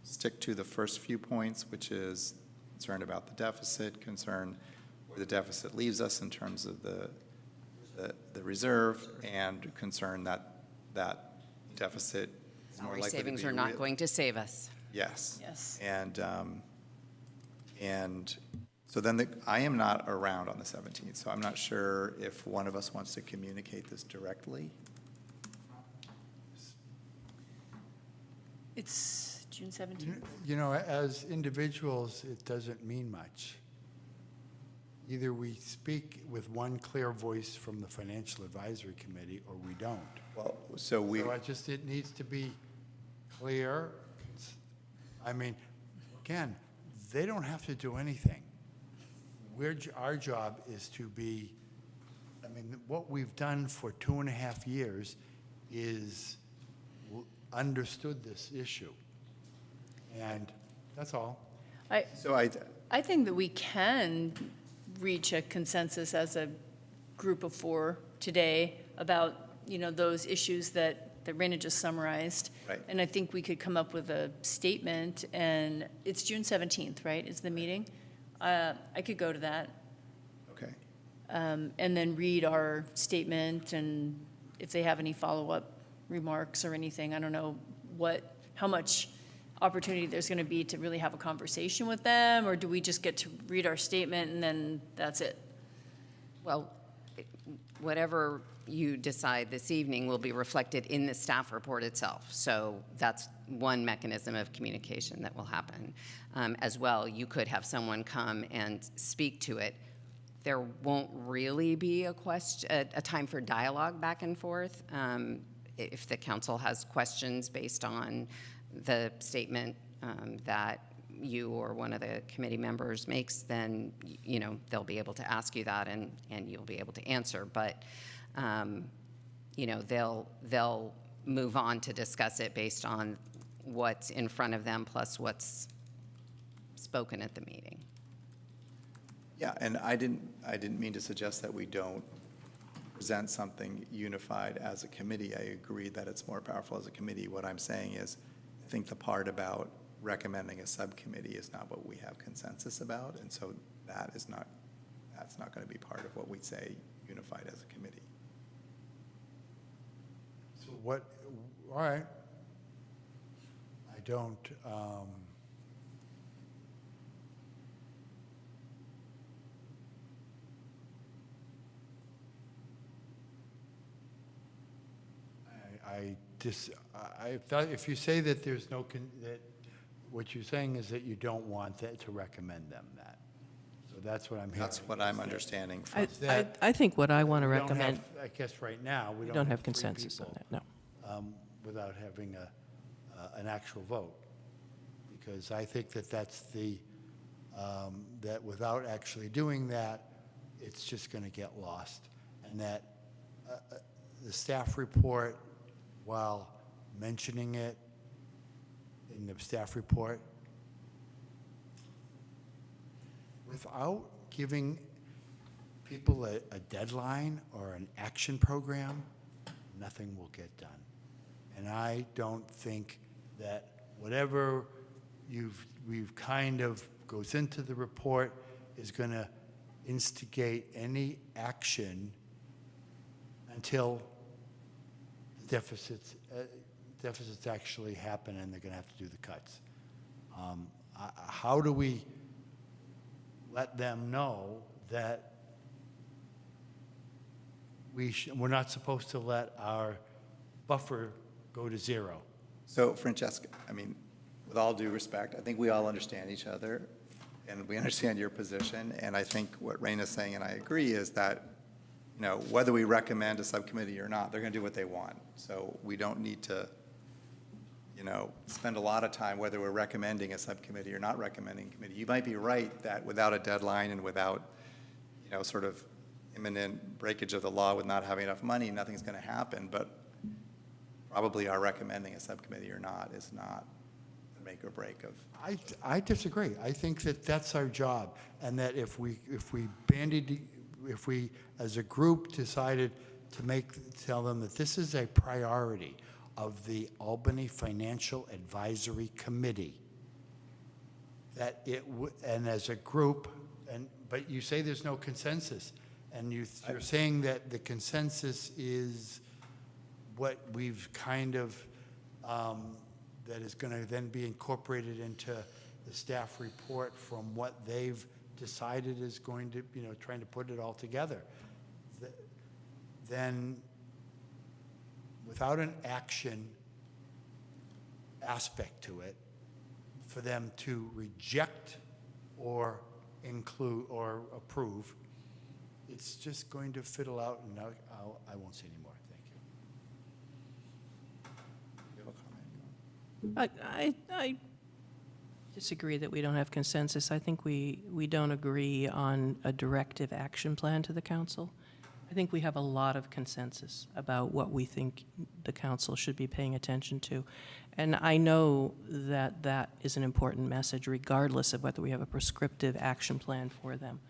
stick to the first few points, which is concern about the deficit, concern where the deficit leaves us in terms of the reserve, and concern that that deficit is more Salary likely to be. savings are not going to save us. Yes. Yes. And so then I am not around on the 17th, so I'm not sure if one of us wants to communicate this directly. It's June 17th. You know, as individuals, it doesn't mean much. Either we speak with one clear voice from the Financial Advisory Committee, or we don't. Well, so we, So it needs to be clear. I mean, again, they don't have to do anything. Our job is to be, I mean, what we've done for 2.5 years is understood this issue. And that's all. so I, I think that we can reach a consensus as a group of 4 today about, those issues that Raina just summarized. Right. And I think we could come up with a statement, and it's June 17th, right, is the meeting? I could go to that, okay. and then read our statement, and if they have any follow-up remarks or anything, I don't know how much opportunity there's going to be to really have a conversation with them, or do we just get to read our statement and then that's it? Well, whatever you decide this evening will be reflected in the staff report itself. So that's one mechanism of communication that will happen. As well, you could have someone come and speak to it. There won't really be a time for dialogue back and forth. If the council has questions based on the statement that you or one of the committee members makes, then they'll be able to ask you that, and you'll be able to answer. But they'll move on to discuss it based on what's in front of them plus what's spoken at the meeting. Yeah, and I didn't mean to suggest that we don't present something unified as a committee. I agree that it's more powerful as a committee. What I'm saying is, I think the part about recommending a subcommittee is not what we have consensus about, and so that's not going to be part of what we say unified as a committee. So all right. I don't, if you say that there's that what you're saying is that you don't want that to recommend them that. So that's what I'm hearing. That's what I'm understanding from. I think what I want to We don't recommend, have- I guess right now, we we don't don't have three consensus on people, that, no. Without having an actual vote. Because I think that's that without actually doing that, it's just going to get lost. And that the staff report, while mentioning it in the staff report, without giving people a deadline or an action program, nothing will get done. And I don't think that whatever we've kind of goes into the report is going to instigate any action until deficits actually happen and they're going to have to do the cuts. How do we let them know that we're not supposed to let our buffer go to zero? So, Francesca, I mean, with all due respect, I think we all understand each other, and we understand your position, and I think what Raina's saying, and I agree, is that, you know, whether we recommend a subcommittee or not, they're going to do what they want. So we don't need to, you know, spend a lot of time whether we're recommending a subcommittee or not recommending a committee. You might be right that without a deadline and without, you know, sort of imminent breakage of the law with not having enough money, nothing's going to happen. But probably our recommending a subcommittee or not is not the make or break of. I disagree. I think that that's our job, and that if we as a group decided to tell them that this is a priority of the Albany Financial Advisory Committee, that and as a group, but you say there's no consensus, and you're saying that the consensus is what we've kind of, that is going to then be incorporated into the staff report from what they've decided is going to, you know, trying to put it all together. Then, without an action aspect to it, for them to reject or include or approve, it's just going to fiddle out, and I won't say any more. Thank you. I disagree that we don't have consensus. I think we don't agree on a directive action plan to the council. I think we have a lot of consensus about what we think the council should be paying attention to. And I know that that is an important message, regardless of whether we have a prescriptive action plan for them.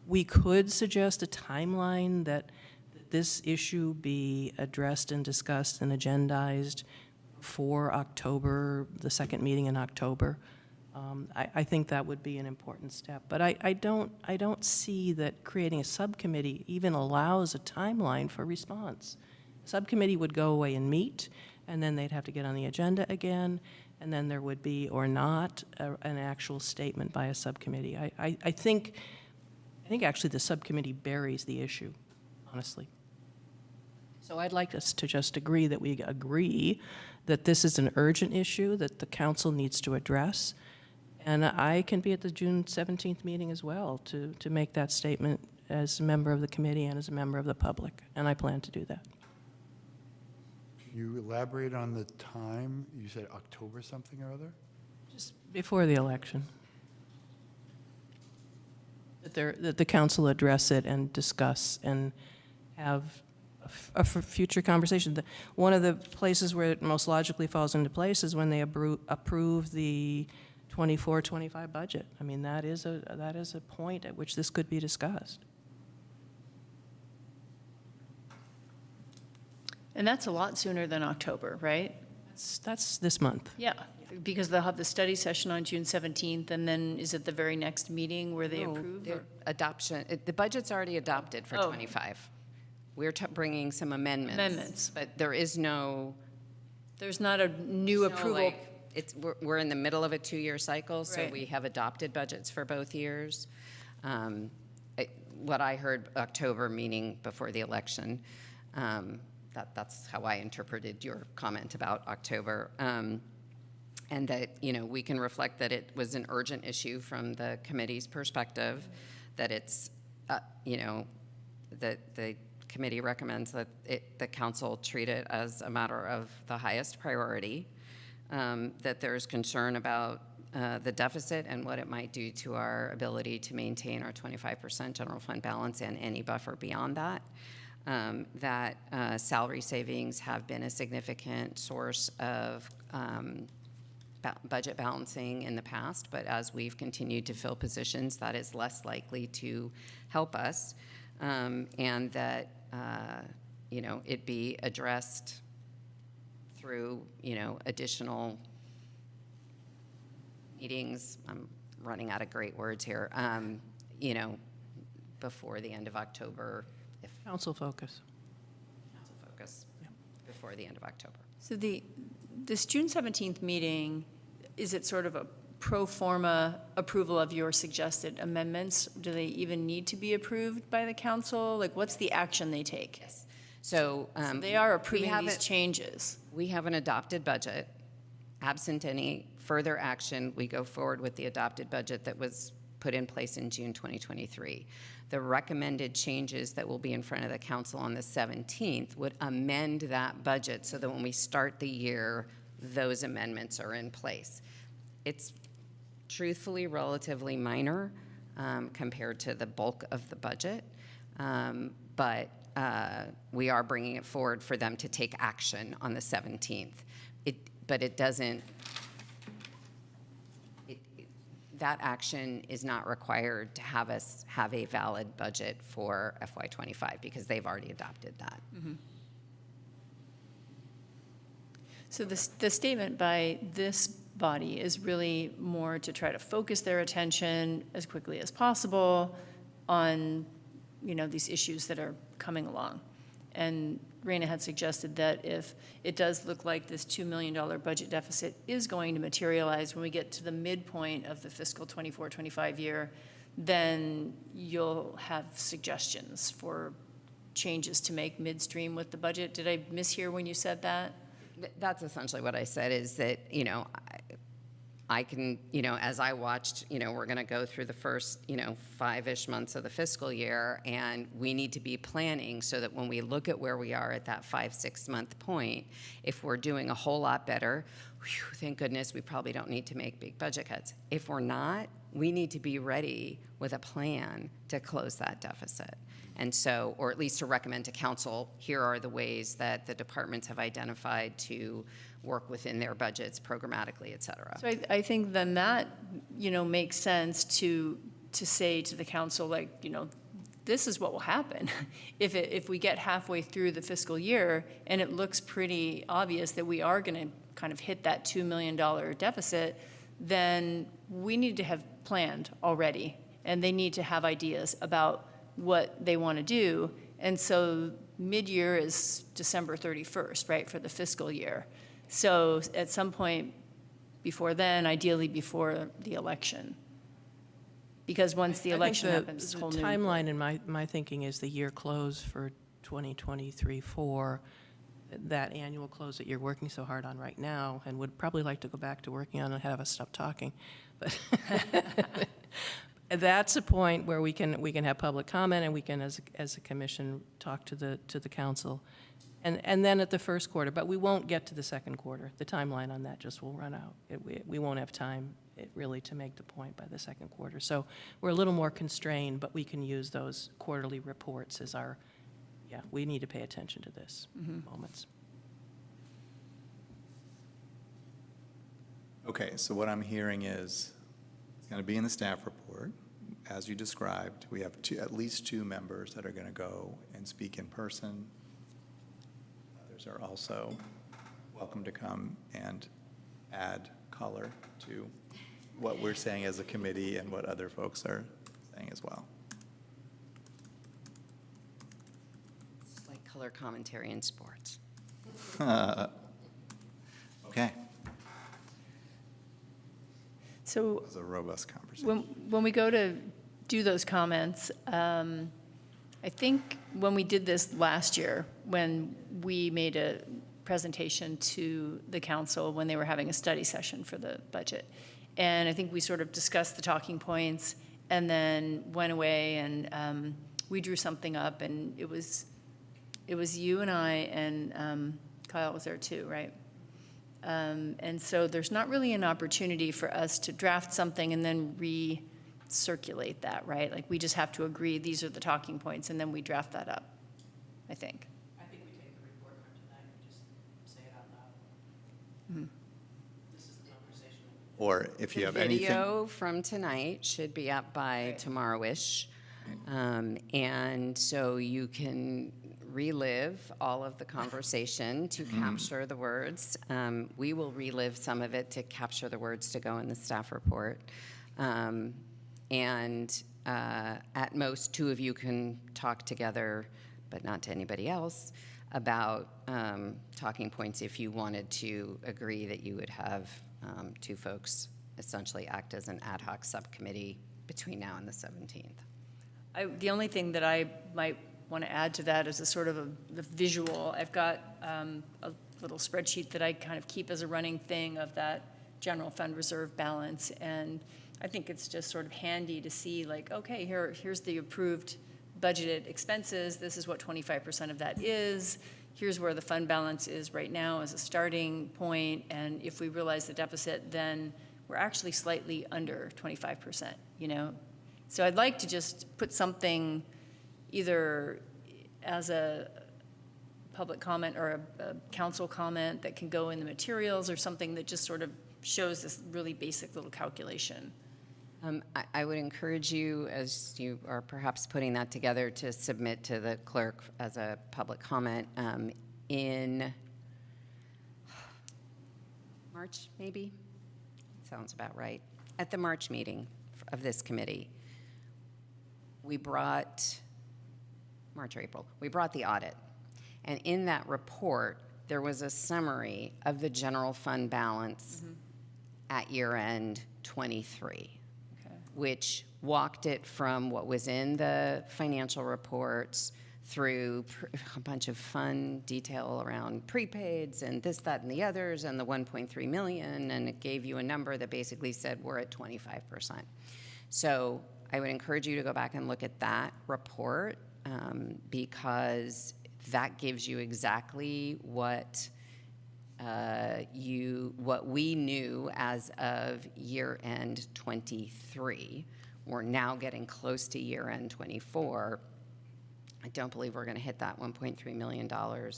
We could suggest a timeline that this issue be addressed and discussed and agendized for October, the second meeting in October. I think that would be an important step. But I don't see that creating a subcommittee even allows a timeline for response. Subcommittee would go away and meet, and then they'd have to get on the agenda again, and then there would be or not an actual statement by a subcommittee. I think actually the subcommittee buries the issue, honestly. So I'd like us to just agree that this is an urgent issue that the council needs to address. And I can be at the June 17th meeting as well to make that statement as a member of the committee and as a member of the public, and I plan to do that. Can you elaborate on the time? You said October something or other? Just before the election. That the council address it and discuss and have a future conversation. One of the places where it most logically falls into place is when they approve the 24-25 budget. I mean, that is a point at which this could be discussed. And that's a lot sooner than October, right? That's this month. Yeah, because they'll have the study session on June 17th, and then is it the very next meeting where they No, approve? their or- adoption, the budget's already adopted for Oh. 25. We're bringing some amendments. Amendments. But there is no. There's not a new there's no, approval. like, we're in the middle of a 2-year cycle, so Right. we have adopted budgets for both years. What I heard October, meaning before the election, that's how I interpreted your comment about October. And that, you know, we can reflect that it was an urgent issue from the committee's perspective, that it's, you know, that the committee recommends that the council treat it as a matter of the highest priority, that there's concern about the deficit and what it might do to our ability to maintain our 25% general fund balance and any buffer beyond that. That salary savings have been a significant source of budget balancing in the past, but as we've continued to fill positions, that is less likely to help us, and that you know, it be addressed through, you know, additional meetings. I'm running out of great words here. You know, before the end of October, if Council focus. council focus, before the end of October. So this June 17th meeting, is it sort of a pro forma approval of your suggested amendments? Do they even need to be approved by the council? Like, what's the action they take? Yes. So So they are we approving these haven't- changes. We have an adopted budget. Absent any further action, we go forward with the adopted budget that was put in place in June 2023. The recommended changes that will be in front of the council on the 17th would amend that budget so that when we start the year, those amendments are in place. It's truthfully relatively minor compared to the bulk of the budget, but we are bringing it forward for them to take action on the 17th. But it doesn't, that action is not required to have us have a valid budget for FY25 because they've already adopted that. So the statement by this body is really more to try to focus their attention as quickly as possible on, these issues that are coming along. And Raina had suggested that if it does look like this $2 million budget deficit is going to materialize when we get to the midpoint of the fiscal 24-25 year, then you'll have suggestions for changes to make midstream with the budget. Did I mishear when you said that? That's essentially what I said, is that, I can, as I watched, we're going to go through the first, 5-ish months of the fiscal year, and we need to be planning so that when we look at where we are at that 5-6 month point, if we're doing a whole lot better, whew, thank goodness we probably don't need to make big budget cuts. If we're not, we need to be ready with a plan to close that deficit. And so, or at least to recommend to council, here are the ways that the departments have identified to work within their budgets programmatically, et cetera. So I think then that, makes sense to say to the council, like, this is what will happen. If we get halfway through the fiscal year and it looks pretty obvious that we are going to kind of hit that $2 million deficit, then we need to have planned already. And they need to have ideas about what they want to do. And so mid-year is December 31st, right, for the fiscal year. So at some point before then, ideally before the election. Because once the election happens, the whole new. timeline in my thinking is the year close for 2023-4, that annual close that you're working so hard on right now, and would probably like to go back to working on and have us stop talking. But that's a point where we can have public comment, and we can, as a commission, talk to the council. And then at the first quarter, but we won't get to the second quarter. The timeline on that just will run out. We won't have time really to make the point by the second quarter. So we're a little more constrained, but we can use those quarterly reports as our, we need to pay attention to this moments. Okay, so what I'm hearing is, it's going to be in the staff report. As you described, we have at least 2 members that are going to go and speak in person. Others are also welcome to come and add color to what we're saying as a committee and what other folks are saying as well. It's like color commentary in sports. Okay, So it was a robust conversation. when we go to do those comments, I think when we did this last year, when we made a presentation to the council when they were having a study session for the budget, and I think we sort of discussed the talking points and then went away and we drew something up, and it was you and I and Kyle was there too, right? And so there's not really an opportunity for us to draft something and then recirculate that, right? Like, we just have to agree these are the talking points, and then we draft that up, I think. I think we take the report from tonight and just say it out loud. This is the conversation. Or if you have The anything. video from tonight should be up by tomorrow-ish. And so you can relive all of the conversation to capture the words. We will relive some of it to capture the words to go in the staff report. And at most, 2 of you can talk together, but not to anybody else, about talking points if you wanted to agree that you would have 2 folks essentially act as an ad hoc subcommittee between now and the 17th. The only thing that I might want to add to that is a sort of the visual. I've got a little spreadsheet that I kind of keep as a running thing of that general fund reserve balance. And I think it's just sort of handy to see like, okay, here's the approved budgeted expenses. This is what 25% of that is. Here's where the fund balance is right now as a starting point. And if we realize the deficit, then we're actually slightly under 25%, you know? So I'd like to just put something either as a public comment or a council comment that can go in the materials, or something that just sort of shows this really basic little calculation. I would encourage you, as you are perhaps putting that together, to submit to the clerk as a public comment in March, maybe? Sounds about right. At the March meeting of this committee, we brought, March or April, we brought the audit. And in that report, there was a summary of the general fund balance at year end 23. Which walked it from what was in the financial reports through a bunch of fun detail around prepaids and this, that, and the others, and the 1.3 million, and it gave you a number that basically said we're at 25%. So I would encourage you to go back and look at that report, because that gives you exactly what what we knew as of year-end 23. We're now getting close to year-end 24. I don't believe we're going to hit that $1.3 million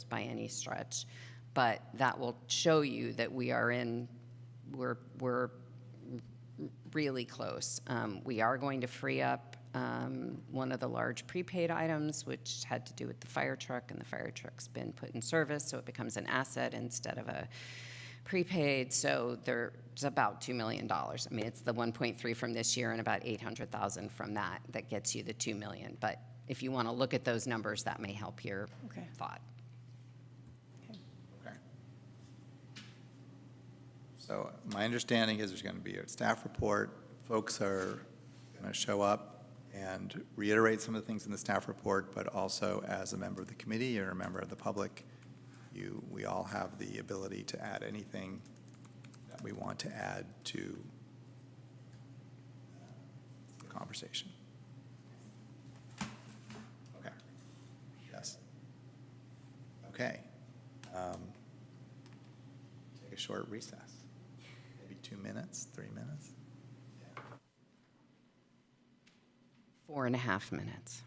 by any stretch, but that will show you that we're really close. We are going to free up one of the large prepaid items, which had to do with the fire truck, and the fire truck's been put in service, so it becomes an asset instead of a prepaid. So there's about $2 million. I mean, it's the 1.3 from this year and about 800,000 from that gets you the 2 million. But if you want to look at those numbers, that may help your thought. Okay. So my understanding is there's going to be a staff report. Folks are going to show up and reiterate some of the things in the staff report, but also as a member of the committee or a member of the public, we all have the ability to add anything that we want to add to the conversation. Okay. Yes. Okay. Take a short recess. Maybe 2 minutes, 3 minutes. 4.5 minutes.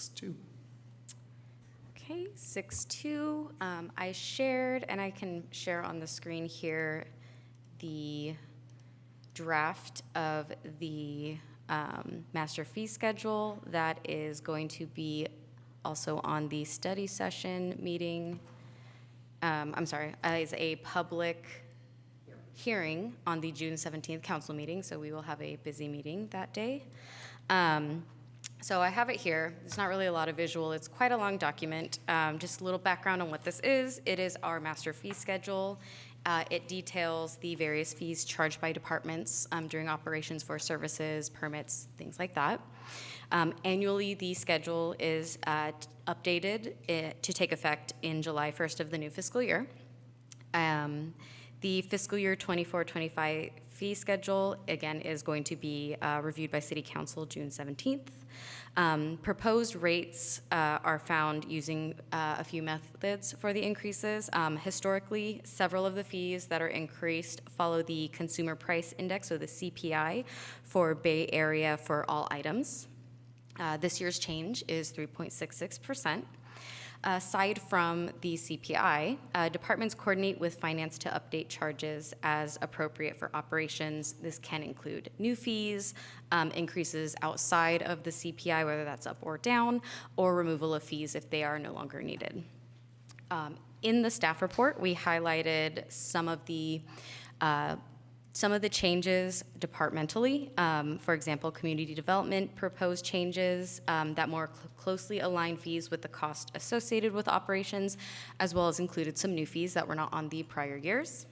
6.2. Okay, 6.2, I shared, and I can share on the screen here, the draft of the master fee schedule that is going to be also on the study session meeting. Is a public hearing on the June 17th council meeting, so we will have a busy meeting that day. So I have it here. It's not really a lot of visual. It's quite a long document. Just a little background on what this is. It is our master fee schedule. It details the various fees charged by departments during operations for services, permits, things like that. Annually, the schedule is updated to take effect in July 1st of the new fiscal year. The fiscal year 24-25 fee schedule, again, is going to be reviewed by City Council June 17th. Proposed rates are found using a few methods for the increases. Historically, several of the fees that are increased follow the Consumer Price Index, or the CPI, for Bay Area for all items. This year's change is 3.66%. Aside from the CPI, departments coordinate with finance to update charges as appropriate for operations. This can include new fees, increases outside of the CPI, whether that's up or down, or removal of fees if they are no longer needed. In the staff report, we highlighted some of the changes departmentally. For example, community development proposed changes that more closely align fees with the cost associated with operations, as well as included some new fees that were not on the prior years.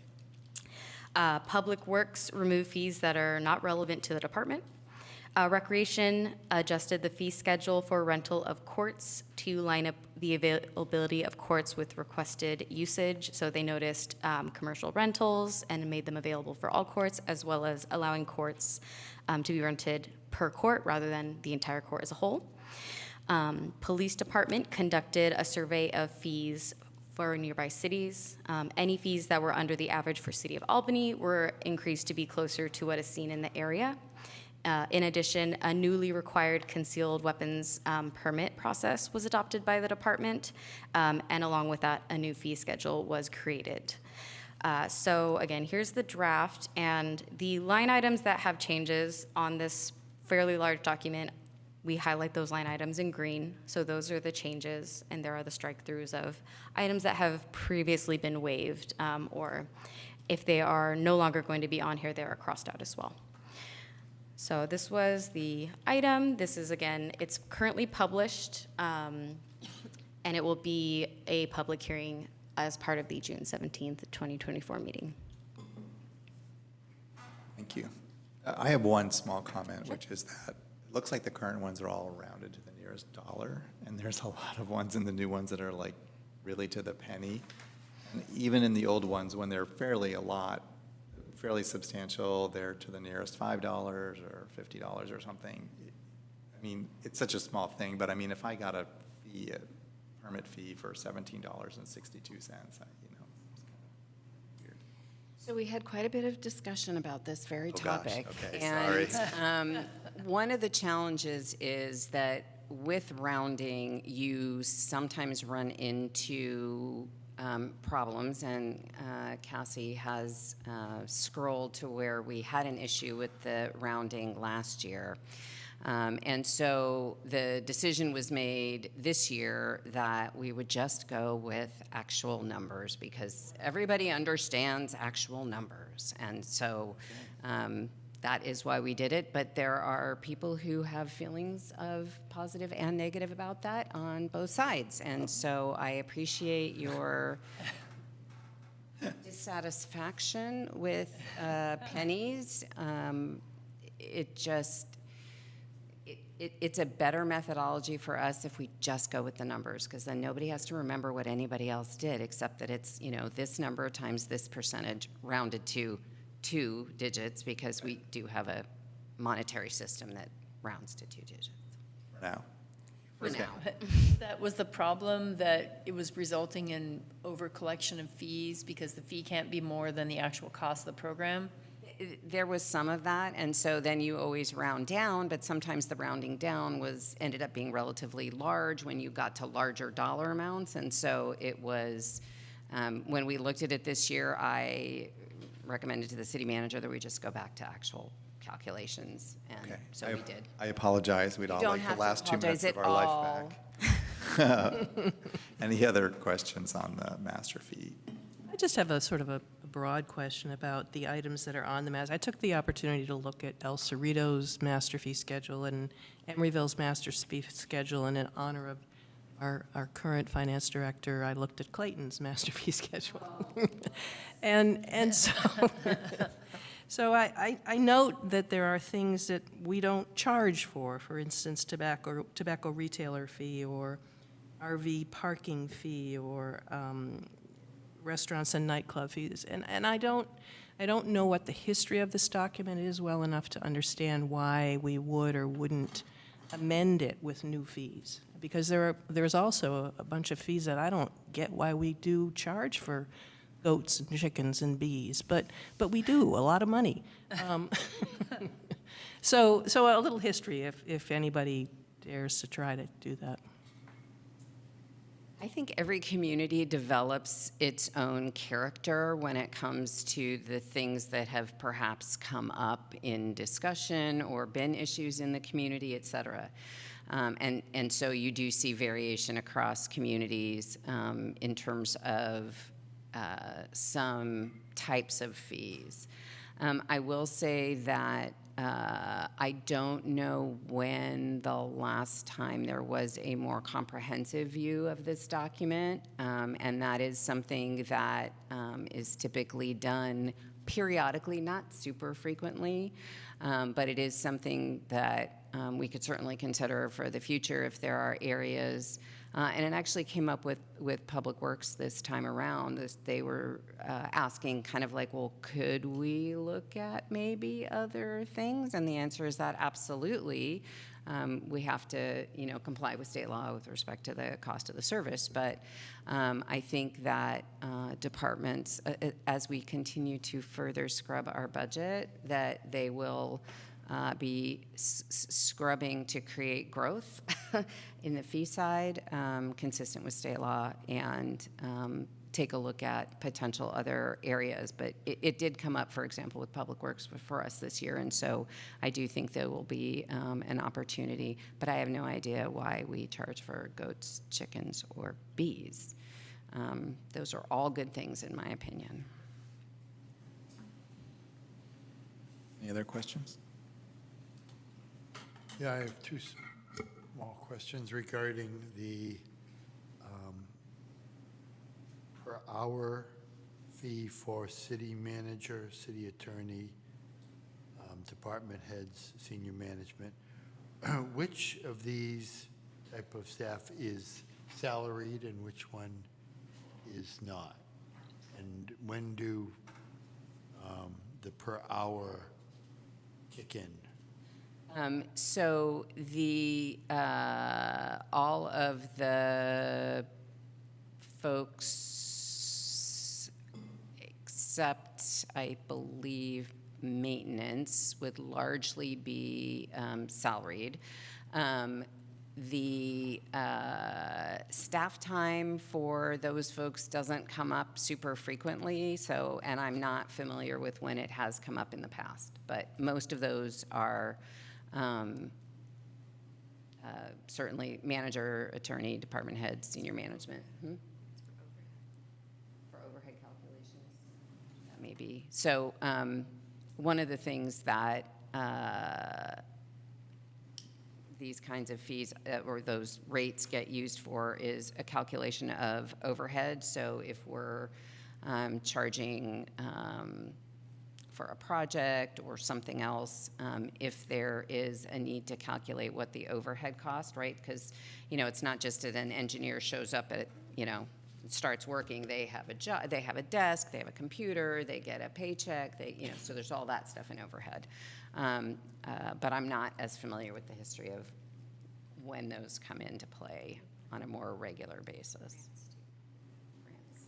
Public Works removed fees that are not relevant to the department. Recreation adjusted the fee schedule for rental of courts to line up the availability of courts with requested usage. So they noticed commercial rentals and made them available for all courts, as well as allowing courts to be rented per court rather than the entire court as a whole. Police Department conducted a survey of fees for nearby cities. Any fees that were under the average for City of Albany were increased to be closer to what is seen in the area. In addition, a newly required concealed weapons permit process was adopted by the department, and along with that, a new fee schedule was created. So again, here's the draft, and the line items that have changes on this fairly large document, we highlight those line items in green, so those are the changes, and there are the strike-throughs of items that have previously been waived, or if they are no longer going to be on here, they are crossed out as well. So this was the item. This is, again, it's currently published, and it will be a public hearing as part of the June 17th, 2024 meeting. Thank you. I have one small comment, which is that it looks like the current ones are all rounded to the nearest dollar, and there's a lot of ones in the new ones that are like really to the penny. And even in the old ones, when they're fairly substantial, they're to the nearest $5 or $50 or something. I mean, it's such a small thing, but I mean, if I got a permit fee for $17.62, it's kind of weird. So we had quite a bit of discussion about this very topic. Okay, and, sorry. One of the challenges is that with rounding, you sometimes run into problems, and Cassie has scrolled to where we had an issue with the rounding last year. And so the decision was made this year that we would just go with actual numbers because everybody understands actual numbers. And so that is why we did it. But there are people who have feelings of positive and negative about that on both sides. And so I appreciate your dissatisfaction with pennies. It's a better methodology for us if we just go with the numbers, because then nobody has to remember what anybody else did, except that it's, this number times this percentage rounded to 2 digits, because we do have a monetary system that rounds to 2 digits. For now. For now. That was the problem, that it was resulting in over collection of fees because the fee can't be more than the actual cost of the program? There was some of that, and so then you always round down, but sometimes the rounding down ended up being relatively large when you got to larger dollar amounts, and so it was, when we looked at it this year, I recommended to the city manager that we just go back to actual calculations, and Okay. so we did. I apologize. We'd all don't like the have to last 2 minutes apologize of at our all. life back. Any other questions on the master fee? I just have a sort of a broad question about the items that are on the master. I took the opportunity to look at El Cerrito's master fee schedule and Emeryville's master fee schedule, and in honor of our current finance director, I looked at Clayton's master fee schedule. and so, so I note that there are things that we don't charge for instance, tobacco retailer fee or RV parking fee or restaurants and nightclub fees. And I don't know what the history of this document is well enough to understand why we would or wouldn't amend it with new fees. Because there's also a bunch of fees that I don't get why we do charge for goats and chickens and bees, but we do, a lot of money. So a little history if anybody dares to try to do that. I think every community develops its own character when it comes to the things that have perhaps come up in discussion or been issues in the community, et cetera. And so you do see variation across communities in terms of some types of fees. I will say that I don't know when the last time there was a more comprehensive view of this document, and that is something that is typically done periodically, not super frequently, but it is something that we could certainly consider for the future if there are areas. And it actually came up with Public Works this time around. They were asking kind of like, well, could we look at maybe other things? And the answer is that absolutely. We have to, comply with state law with respect to the cost of the service. But I think that departments, as we continue to further scrub our budget, that they will be scrubbing to create growth in the fee side, consistent with state law, and take a look at potential other areas. But it did come up, for example, with Public Works for us this year, and so I do think there will be an opportunity, but I have no idea why we charge for goats, chickens, or bees. Those are all good things, in my opinion. Any other questions? Yeah, I have two small questions regarding the per hour fee for city manager, city attorney, department heads, senior management. Which of these type of staff is salaried and which one is not? And when do the per hour kick in? So all of the folks except, I believe, maintenance would largely be salaried. The staff time for those folks doesn't come up super frequently, and I'm not familiar with when it has come up in the past, but most of those are certainly manager, attorney, department head, senior management. For overhead calculations, that may be. So one of the things that these kinds of fees or those rates get used for is a calculation of overhead. So if we're charging for a project or something else, if there is a need to calculate what the overhead cost, right? Because, it's not just that an engineer shows up at, starts working. They have a job, they have a desk, they have a computer, they get a paycheck, so there's all that stuff in overhead. But I'm not as familiar with the history of when those come into play on a more regular basis. Grants.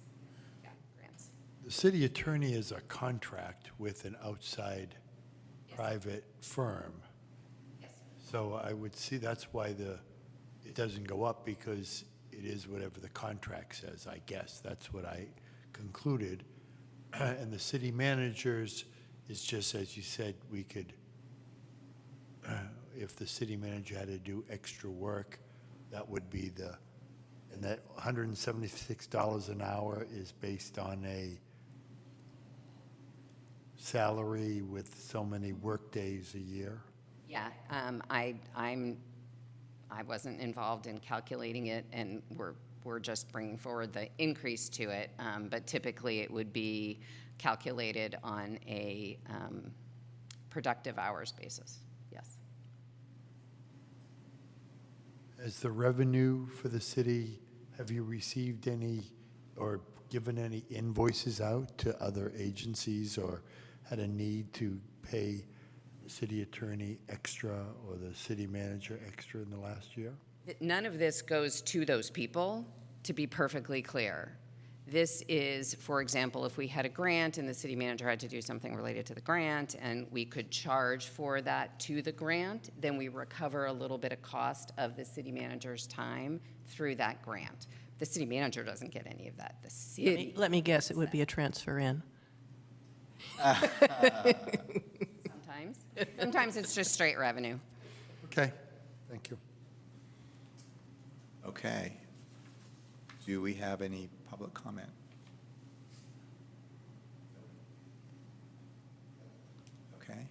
Yeah, grants. the city attorney is a contract with an outside private firm. Yes. So I would see that's why it doesn't go up, because it is whatever the contract says, I guess. That's what I concluded. And the city managers is just, as you said, we could, if the city manager had to do extra work, that would be and that $176 an hour is based on a salary with so many work days a year? Yeah, I wasn't involved in calculating it, and we're just bringing forward the increase to it. But typically, it would be calculated on a productive hours basis. Yes. As the revenue for the city, have you received any or given any invoices out to other agencies, or had a need to pay the city attorney extra or the city manager extra in the last year? None of this goes to those people, to be perfectly clear. This is, for example, if we had a grant and the city manager had to do something related to the grant and we could charge for that to the grant, then we recover a little bit of cost of the city manager's time through that grant. The city manager doesn't get any of that. The city. Let me guess, it would be a transfer in. Sometimes it's just straight revenue. Okay, thank you. Okay. Do we have any public comment? Okay.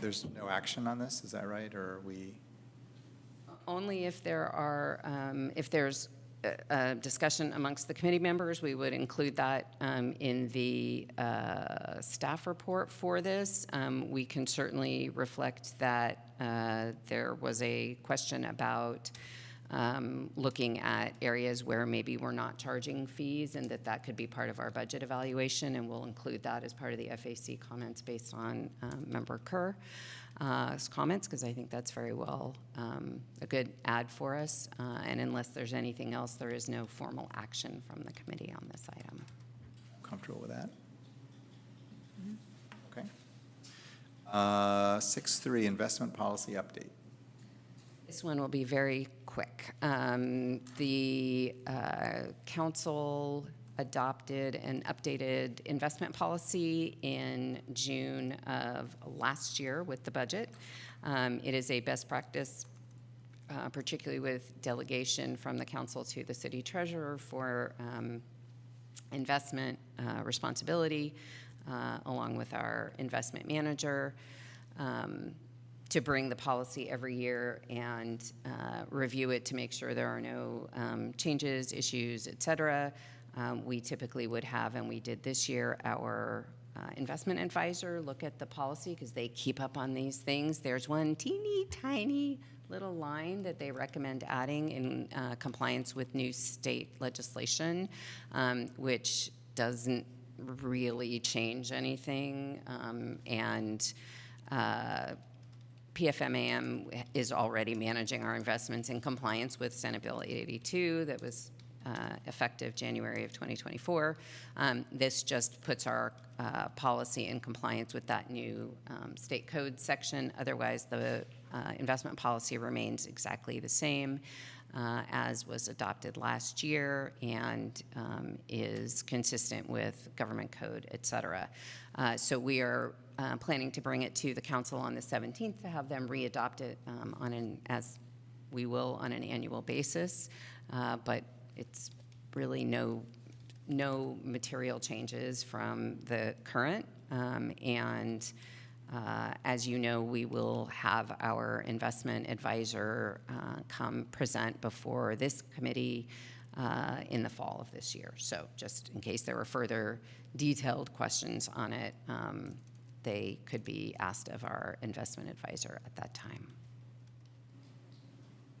There's no action on this, is that right, or are we? Only if if there's a discussion amongst the committee members, we would include that in the staff report for this. We can certainly reflect that there was a question about looking at areas where maybe we're not charging fees, and that could be part of our budget evaluation, and we'll include that as part of the FAC comments based on Member Kerr's comments, because I think that's very well a good add for us. And unless there's anything else, there is no formal action from the committee on this item. Comfortable with that? Okay. 6.3, investment policy update. This one will be very quick. The council adopted an updated investment policy in June of last year with the budget. It is a best practice, particularly with delegation from the council to the city treasurer for investment responsibility, along with our investment manager, to bring the policy every year and review it to make sure there are no changes, issues, et cetera. We typically would have, and we did this year, our investment advisor look at the policy because they keep up on these things. There's one teeny tiny little line that they recommend adding in compliance with new state legislation, which doesn't really change anything. PFMAM is already managing our investments in compliance with Senate Bill 882 that was effective January of 2024. This just puts our policy in compliance with that new state code section. Otherwise, the investment policy remains exactly the same as was adopted last year and is consistent with government code, et cetera. So we are planning to bring it to the council on the 17th to have them re-adopt it as we will on an annual basis. But it's really no material changes from the current. As you know, we will have our investment advisor come present before this committee in the fall of this year. So just in case there were further detailed questions on it, they could be asked of our investment advisor at that time.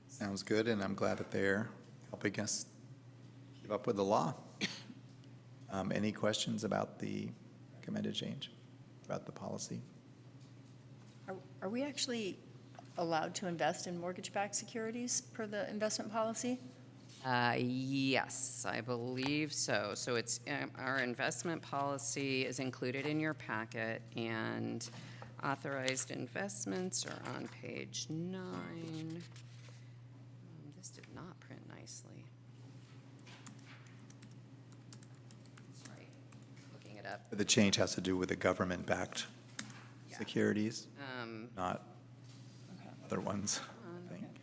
Sounds good, and I'm glad that they're helping us keep up with the law. Any questions about the recommended change, about the policy? Are we actually allowed to invest in mortgage-backed securities per the investment policy? Yes, I believe so. So it's, our investment policy is included in your packet, and authorized investments are on page 9. This did not print nicely. Sorry, looking it up. The change has to do with the government-backed Yeah. securities, not Okay. other ones, I think.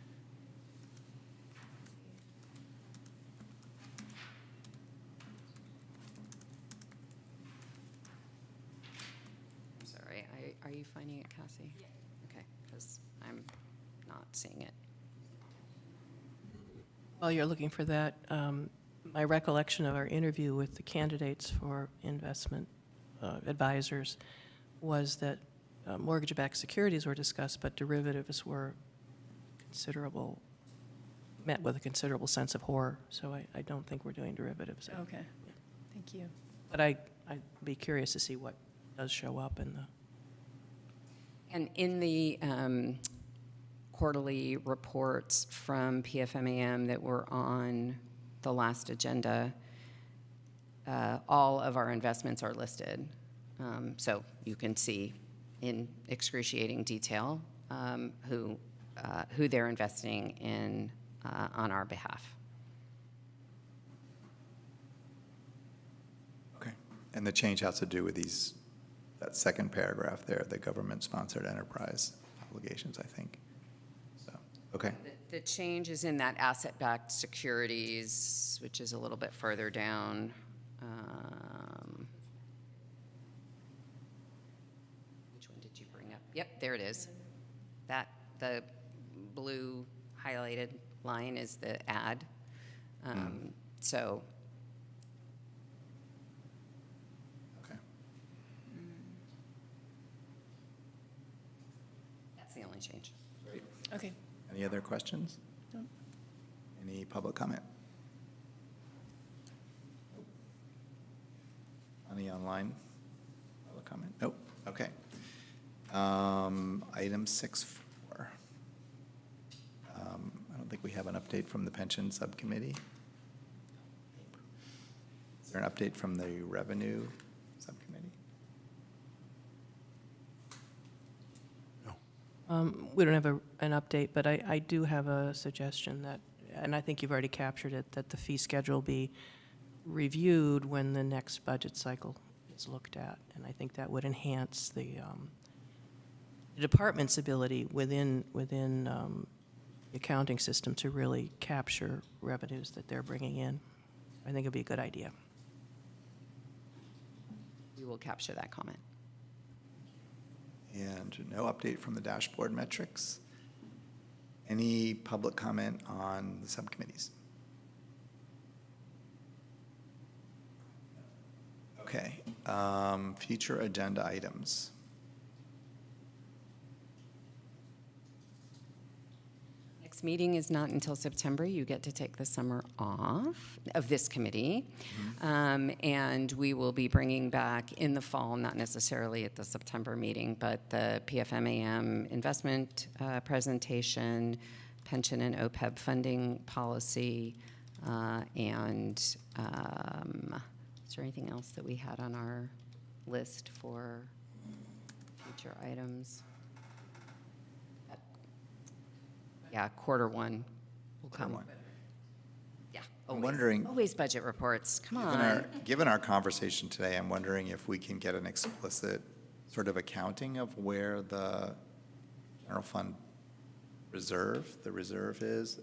I'm sorry, are you finding it, Cassie? Yeah. Okay, because I'm not seeing it. While you're looking for that, my recollection of our interview with the candidates for investment advisors was that mortgage-backed securities were discussed, but derivatives were met with a considerable sense of horror. So I don't think we're doing derivatives. Okay, thank you. But I'd be curious to see what does show up in the. And in the quarterly reports from PFMAM that were on the last agenda, all of our investments are listed. So you can see in excruciating detail who they're investing in on our behalf. Okay. And the change has to do with that second paragraph there, the government-sponsored enterprise obligations, I think. So, okay. The change is in that asset-backed securities, which is a little bit further down. Which one did you bring up? Yep, there it is. The blue highlighted line is the ad. So Okay. that's the only change. Great. Okay. Any other questions? No. Any public comment? Any online public comment? Nope. Okay. Item 6.4. I don't think we have an update from the pension subcommittee. Is there an update from the revenue subcommittee? We don't have an update, but I do have a suggestion that, and I think you've already captured it, that the fee schedule be reviewed when the next budget cycle is looked at. And I think that would enhance the department's ability within the accounting system to really capture revenues that they're bringing in. I think it'd be a good idea. We will capture that comment. And no update from the dashboard metrics. Any public comment on the subcommittees? Okay, future agenda items. Next meeting is not until September. You get to take the summer off of this committee. And we will be bringing back in the fall, not necessarily at the September meeting, but the PFMAM investment presentation, pension and OPEB funding policy, and is there anything else that we had on our list for future items? Yeah, quarter one will come. One. Yeah, I'm always. wondering- Always budget reports, come on. Given our conversation today, I'm wondering if we can get an explicit sort of accounting of where the general fund the reserve is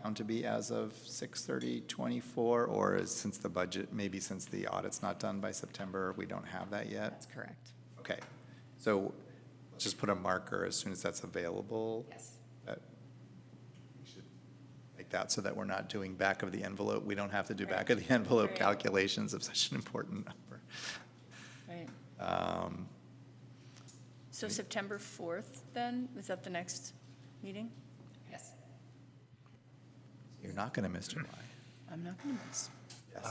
found to be as of 6/30/24, or since the budget, maybe since the audit's not done by September, we don't have that yet? That's correct. Okay, so let's just put a marker as soon as that's available. Yes. That we should make that so that we're not doing back of the envelope. We don't have to do back of the envelope Right. calculations of such an important number. Right. Um, So September 4th, then, is that the next meeting? Yes. You're not going to miss July. I'm not going to miss. Yes.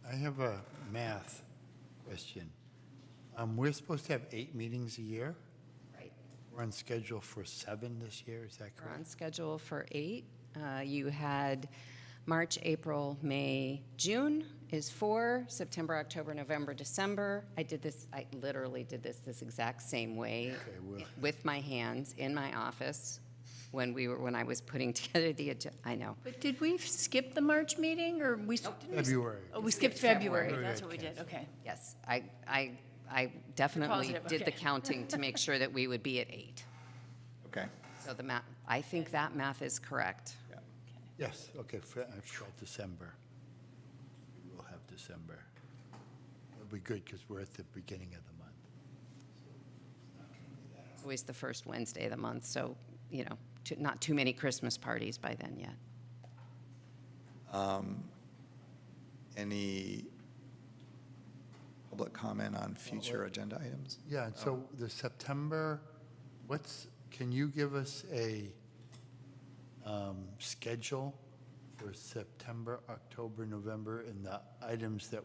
I have a math question. We're supposed to have 8 meetings a year. Right. We're on schedule for 7 this year, is that We're on correct? schedule for 8. You had March, April, May, June is 4. September, October, November, December. I literally did this exact same way with my hands in my office when I was putting together the agenda. I know. But did we skip the March meeting, or we? didn't we- February. Oh, we skipped February, that's what we did, okay. Yes, I definitely positive, did the okay. counting to make sure that we would be at 8. Okay. So the math, I think that math is correct. Yeah. Yes, okay, I've got December. We will have December. It'll be good because we're at the beginning of the month. It's always the first Wednesday of the month, so, not too many Christmas parties by then yet. Any public comment on future agenda items? Yeah, and so the September, can you give us a schedule for September, October, November, and the items that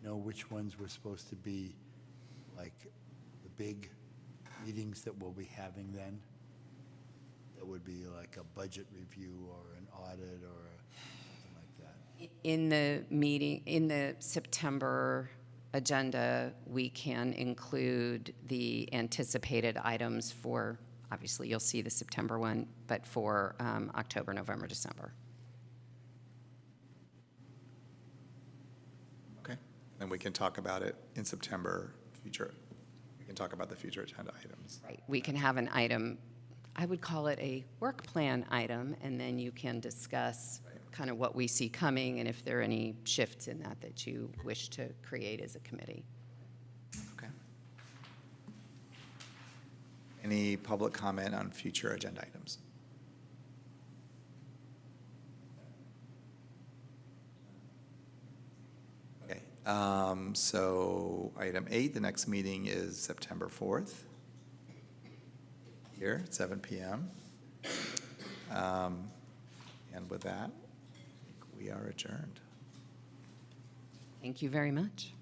know which ones were supposed to be, like, the big meetings that we'll be having then? That would be like a budget review or an audit or something like that. In the September agenda, we can include the anticipated items for, obviously, you'll see the September one, but for October, November, December. Okay. Then we can talk about it in September, we can talk about the future agenda items. Right. We can have an item, I would call it a work plan item, and then you can discuss kind of what we see coming and if there are any shifts in that you wish to create as a committee. Okay. Any public comment on future agenda items? Okay, so item 8, the next meeting is September 4th, here at 7 p.m. And with that, I think we are adjourned. Thank you very much.